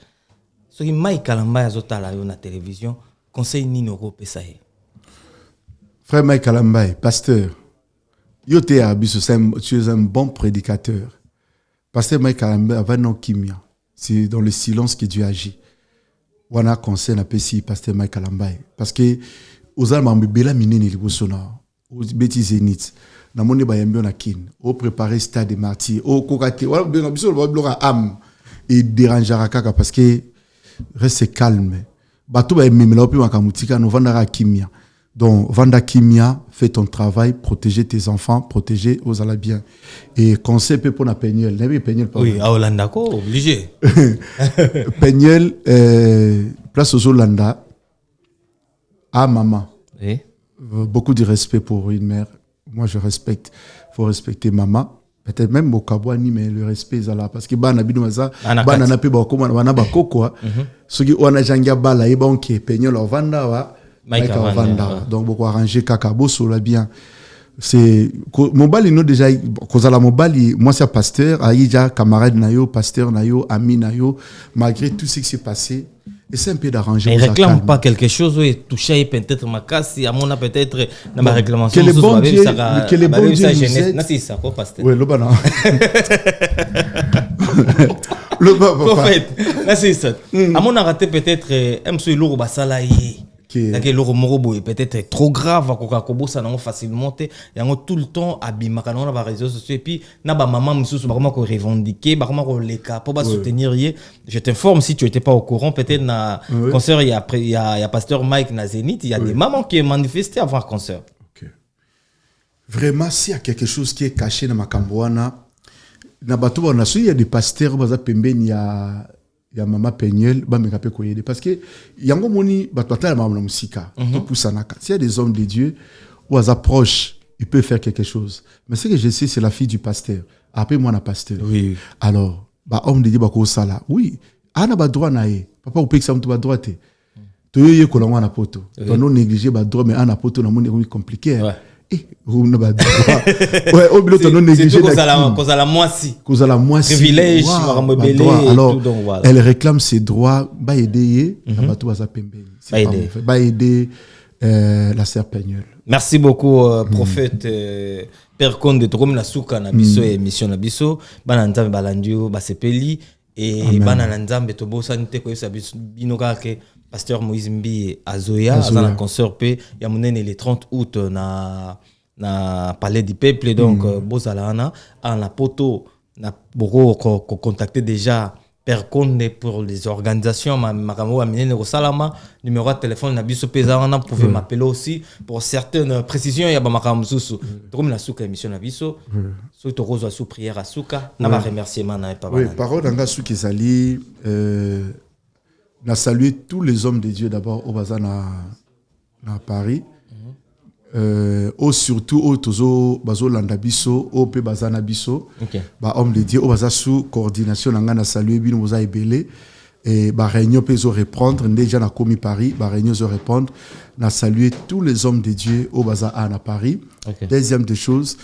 ce qui Mike Kalambay azotala yo na télévision, conseil nini oko pesa ye. Frère Mike Kalambay, pasteur, yo te abiso, tu es un bon prédicateur. Pasteur Mike Kalambay avait non kimia. C'est dans le silence que Dieu agit. Wana conseil na pesi pasteur Mike Kalambay parce que ozalma mbela minene libosona o beti zenit na monde ba yambio na kin o préparer stade de martyr o kokate wala benga biso ba bloka am et dérangera kaka parce que reste calme bato ba memela opi makamutika no vandara kimia. Donc vanda kimia, fais ton travail, protéger tes enfants, protéger aux ala bien. Et conseil peut pour na Peniel, n'avez Peniel pas. Oui, à Hollanda ko obligé. Peniel place aux Hollanda à maman. Oui. Beaucoup de respect pour une mère. Moi je respecte, faut respecter maman. Peut-être même au Kabouani, mais le respect est là parce que bana binoza bana na pe ba ko bana ba koko. Ce qui on a janga bala et bon qui Peniel au vanda wa Mike Vanda. Donc beaucoup arrangé kakabo sur la bien. C'est mobali no déjà cause la mobali moi c'est pasteur aïja camarade nayo pasteur nayo ami nayo malgré tout ce qui s'est passé et c'est un peu d'arranger. Il réclame pas quelque chose ou toucher peut-être ma casse à mon peut-être dans ma réclamation. Que le bon Dieu nous aide. Na c'est ça quoi pasteur. Oui le bana. Le prophète. Na c'est ça. À mon raté peut-être monsieur lourd basala yi. Que le morobo est peut-être trop grave à kobo ça non facilement et en tout le temps abimaka na ba réseaux sociaux et puis na ba maman mususu ba comment ko revendiquer ba comment ko leka pour ba soutenir yé. Je t'informe si tu étais pas au courant peut-être na concert il y a pasteur Mike na Zénith il y a des mamans qui manifesté avant concert. OK. Vraiment s'il y a quelque chose qui est caché dans Makambouana na bato ba na il y a des pasteurs baza pembeni ya mama Peniel ba mekape ko yede parce que yango moni bato atala mama musika to pusanaka s'il y a des hommes de Dieu ou aux approches il peut faire quelque chose mais ce que je sais c'est la fille du pasteur après moi na pasteur oui alors ba homme de Dieu ba ko sala oui ana ba droit na ye papa ou peut que ça ba droit te to ye ko la na poto to non négliger ba droit mais ana poto na moni compliqué on n'a pas droit. Ouais, au bureau, non négligé. Cause à la moisi. Cause à la moisi. Privilège, alors, elle réclame ses droits. Ba aider, na bato baza pembeni. Ba aider la sœur Peniel. Merci beaucoup prophète Père Condé Tokom na suka na biso émission na biso. Bana nzambe balandio ba sepeli et bana nzambe to bosa nte ko yesa bino kake. Pasteur Moïse Mbi Azoya, dans la concert P, il y a le 30 août na Palais du Peuple, donc Bozalana, en la poto, na beaucoup contacté déjà Père Condé pour les organisations, Makamo Aminene Rosalama, numéro de téléphone, na biso Pesana, pouvez m'appeler aussi pour certaines précisions, il y a Makam Susu, comme la souka émission na biso, sur to rose sous prière à souka, na remerciement na pas. Oui, parole dans la souki zali na salué tous les hommes de Dieu d'abord au bazar à Paris. surtout au tozo bazo landa biso au pe bazana biso homme de Dieu au baza sous coordination na saluer bino boza ebele et réunion peut reprendre déjà na commis Paris réunion zo répondre na saluer tous les hommes de Dieu au baza à Paris. Deuxième des choses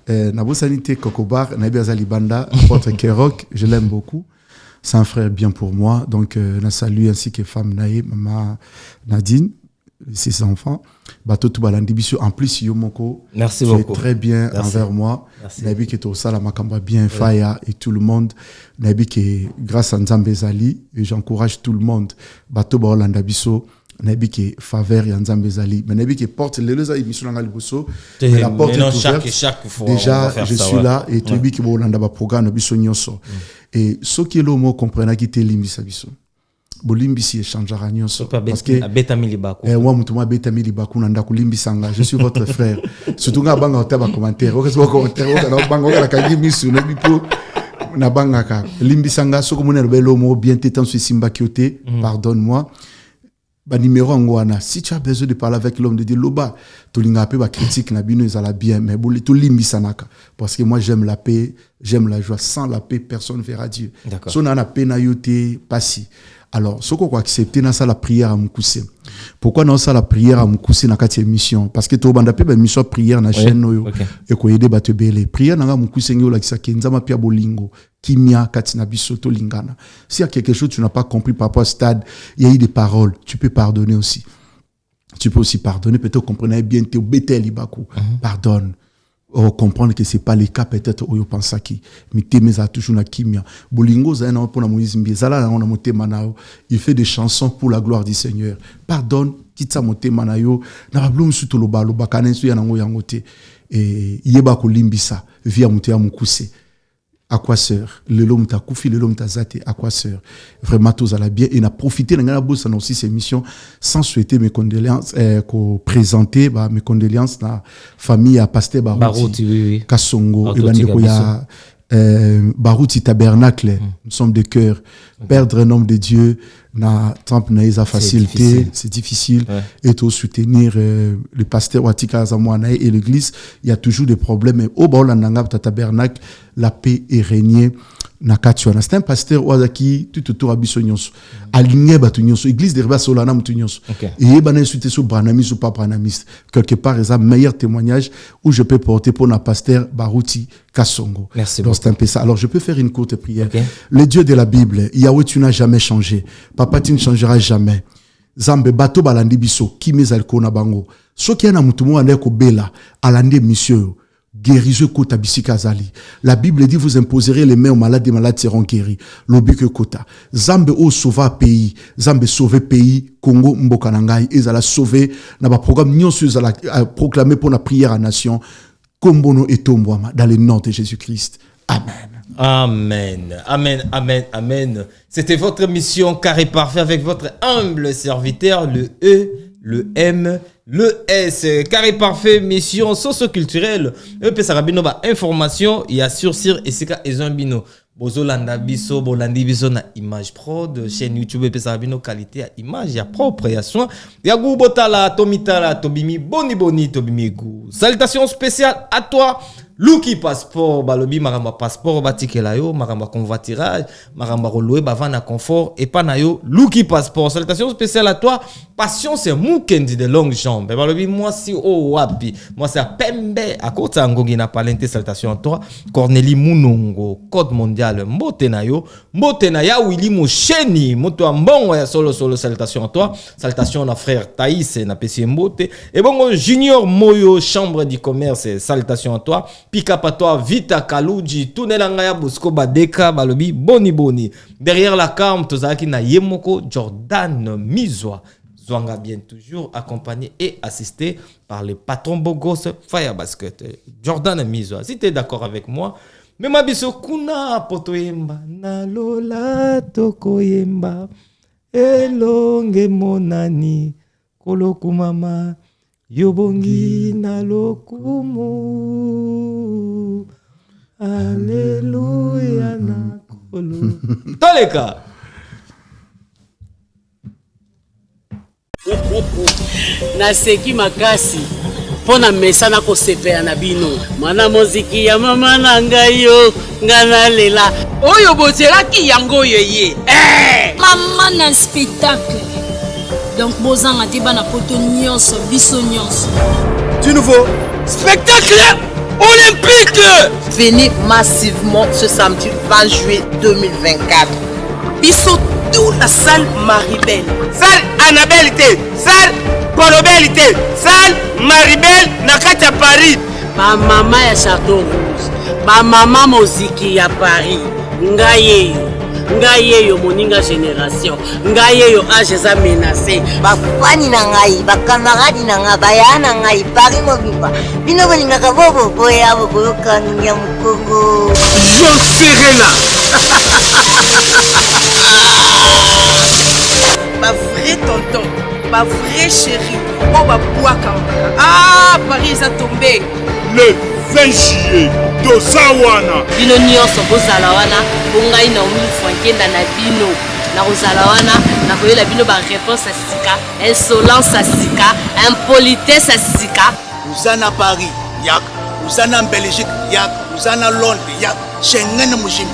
na bosanité Kokobar na biaza libanda votre Kerok, je l'aime beaucoup. C'est un frère bien pour moi, donc na saluer ainsi que femme Naïe, maman Nadine, ses enfants. Bato tout balandi biso en plus Yomoko. Merci beaucoup. Très bien envers moi. Nabi que tout ça la makamba bien faya et tout le monde. Nabi que grâce à Nzambe Zali, et j'encourage tout le monde. Bato balanda biso. Nabi que faveur ya Nzambe Zali. Mais nabi que porte les émissions dans liboso. La porte est ouverte. Chaque fois. Déjà je suis là et tu nabi que balanda ba programme biso nyonso. Et ce qui est le mot comprendre qui te limbisa biso. Bolimbisi échangera nyonso parce que Betamili Baku moi mutuma Betamili Baku nanda kulimbisanga je suis votre frère surtout nga banga otaba commentaire okaso commentaire okana banga okana kangimi sur na bipo na banga ka limbisanga soko mona belo mo bien tétan sur simba kioté pardonne-moi ba numéro ngwana si tu as besoin de parler avec l'homme de Dieu loba to linga pe ba critique na bino ezala bien mais boli to limbisanaka parce que moi j'aime la paix j'aime la joie sans la paix personne verra Dieu so na paix na yoté passi. Alors, ce qu'on va accepter, c'est la prière à Moukoussi. Pourquoi non ça la prière à Moukoussi dans cette émission? Parce que tout le monde a fait une prière dans la chaîne et qu'on aide à te belé. Prière dans Moukoussi, on a dit Nzama Pia Bolingo, Kimia, Katina Bisoto Lingana. S'il y a quelque chose que tu n'as pas compris par rapport au stade, il y a eu des paroles, tu peux pardonner aussi. Tu peux aussi pardonner, peut-être comprendre bien, tu es bêté Libakou. Pardonne. Comprendre que c'est pas le cas peut-être où pense qui mais temeza toujours na kimia bolingo za na pour na moïse mbezala na motema nao il fait des chansons pour la gloire du Seigneur pardonne kitsa motema na yo na bablum suto loba loba kanensu ya nango yangote et yeba ko limbisa via mutia mukuse à quoi sœur le l'homme t'a koufi le l'homme t'a zaté à quoi sœur vraiment tous à la bien et n'a profité dans la bourse aussi ces missions sans souhaiter mes condoléances présenter mes condoléances na famille à pasteur Barouti Kasongo et bandeko ya Barouti Tabernacle nous sommes de cœur perdre un homme de Dieu na temple na isa facilité c'est difficile et tout soutenir le pasteur Watika Zamwana et l'église il y a toujours des problèmes mais au Baolandanga Tabernacle la paix est régnée na katiwana c'est un pasteur Wazaki tout autour abiso nyonso aligné batu nyonso église de Reba Solana mutu nyonso et bana insulter sur branamis ou pas branamis quelque part c'est un meilleur témoignage où je peux porter pour na pasteur Barouti Kasongo. Merci donc c'est un peu ça. Alors je peux faire une courte prière. Le Dieu de la Bible, Yahweh, tu n'as jamais changé. Papa, tu ne changeras jamais. Zambe bato balandi biso kimeza kona bango. Soki ana mutumo ande ko bela alande monsieur guérisez kota bisika zali. La Bible dit vous imposerez les mains aux malades, les malades seront guéris. Lobike kota. Zambe o sauva pays, Zambe sauver pays Congo mboka nangai ezala sauver na ba programme nyonso ezala proclamer pour la prière à nation. Kombono et Tombouama, dans le nom de Jésus-Christ. Amen. Amen. Amen. Amen. Amen. C'était votre mission Carré Parfait avec votre humble serviteur, le E, le M, le S. Carré Parfait, mission socio-culturelle. EP Sarabino, information, il y a Surcir et Sika et Zambino. Bozolanda biso, bolandi biso na image pro de chaîne YouTube et Sarabino qualité à image, ya propre, ya soin. Ya gou botala, tomitala, tobimi, boni, tobimi gou. Salutations spéciales à toi. Luki passeport, balobi maramba passeport, batikela yo, maramba convoiturage, maramba reloué, bavana confort, et pas na yo, Luki passeport. Salutations spéciales à toi. Passion, c'est Moukendi de longues jambes. Balobi, moi si oh wapi, moi c'est Pembe, à côté Angogi na palente, salutations à toi. Cornélie Mounongo, code mondial, mbote na yo, mbote na ya Willy Moucheni, moto ambon, ya solo, salutations à toi. Salutations à frère Thaïs, na PC mbote. Et bon, Junior Moyo, chambre du commerce, salutations à toi. Pika patoa Vita Kaluji Tunelangaya Busko Badeka Balobi Boni. Derrière la cam, Tozaki na Yemoko Jordan Mizwa. Zwanga bien toujours accompagné et assisté par le patron Bogos Fire Basket. Jordan Mizwa. Si tu es d'accord avec moi, mais ma biso kuna potoyemba na lola tokoyemba elonge monani koloku mama Yobongi na lokumu. Alléluia na kolo. Toleka. Naseki makasi. pona mesana ko sepela na bino mana moziki ya mama na ngai yo ngana lela oyo bozelaki yango yeye Maman na spectacle. Donc bozanga te bana poto nyonso biso nyonso. Du nouveau spectacle olympique. Venez massivement ce samedi 20 juillet 2024. Biso tout la salle Maribel. Salle Annabelle, salle Colobelle, salle Maribel nakati ya Paris. Ba mama ya Château Rouge, ba mama moziki ya Paris. Ngai yo moninga génération. Ngai yo âge eza menacé. Ba fani na ngai, ba camarade na ngai, ba ya na ngai, Paris mobimba. Bino bolinga ka bobo boya bobo kanya mukongo. Jean Serena. Ma vrai tonton, ma vrai chéri. Oh ba bouaka. Ah, Paris a tombé. Le 20 juillet, Dosawana. Bino nyonso bozala wana, bongai na omi fwankenda na bino. Na kozala wana, na koyela bino ba réponse à sika, insolence à sika, impolitesse à sika. Nous sommes à Paris, yak. Nous sommes en Belgique, yak. Nous sommes à Londres, yak. Schengen mujim.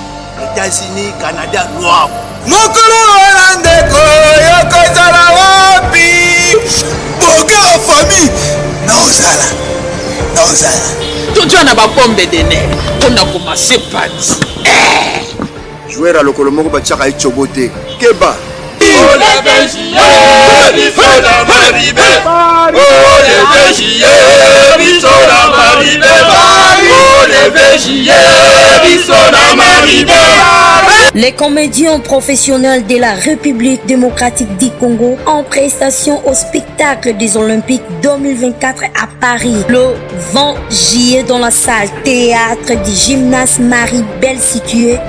États-Unis, Canada, noir. Mokolo Holandeko, yoko zala wapi? Boga famille, naozala. Tu as ba pombe de nez. On a commencé par Jouer à l'Okolomoko Bachaka et Chobote. Keba. Les comédiens professionnels de la République démocratique du Congo en prestation au spectacle des Olympiques 2024 à Paris. Le 20 juillet dans la salle théâtre du gymnase Marie-Belle située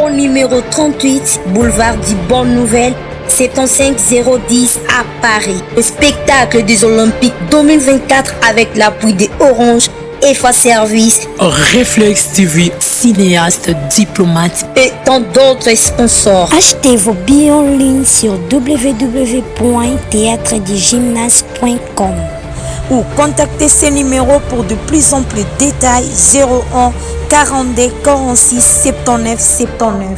au numéro 38 boulevard du Bonne Nouvelle 75010 à Paris. Le spectacle des Olympiques 2024 avec l'appui de Orange, EFA Service, Réflex TV, cinéaste, diplomate et tant d'autres sponsors. Achetez vos billets en ligne sur www.theatredugymnase.com ou contactez ces numéros pour de plus en plus de détails 01 42 46 79 79.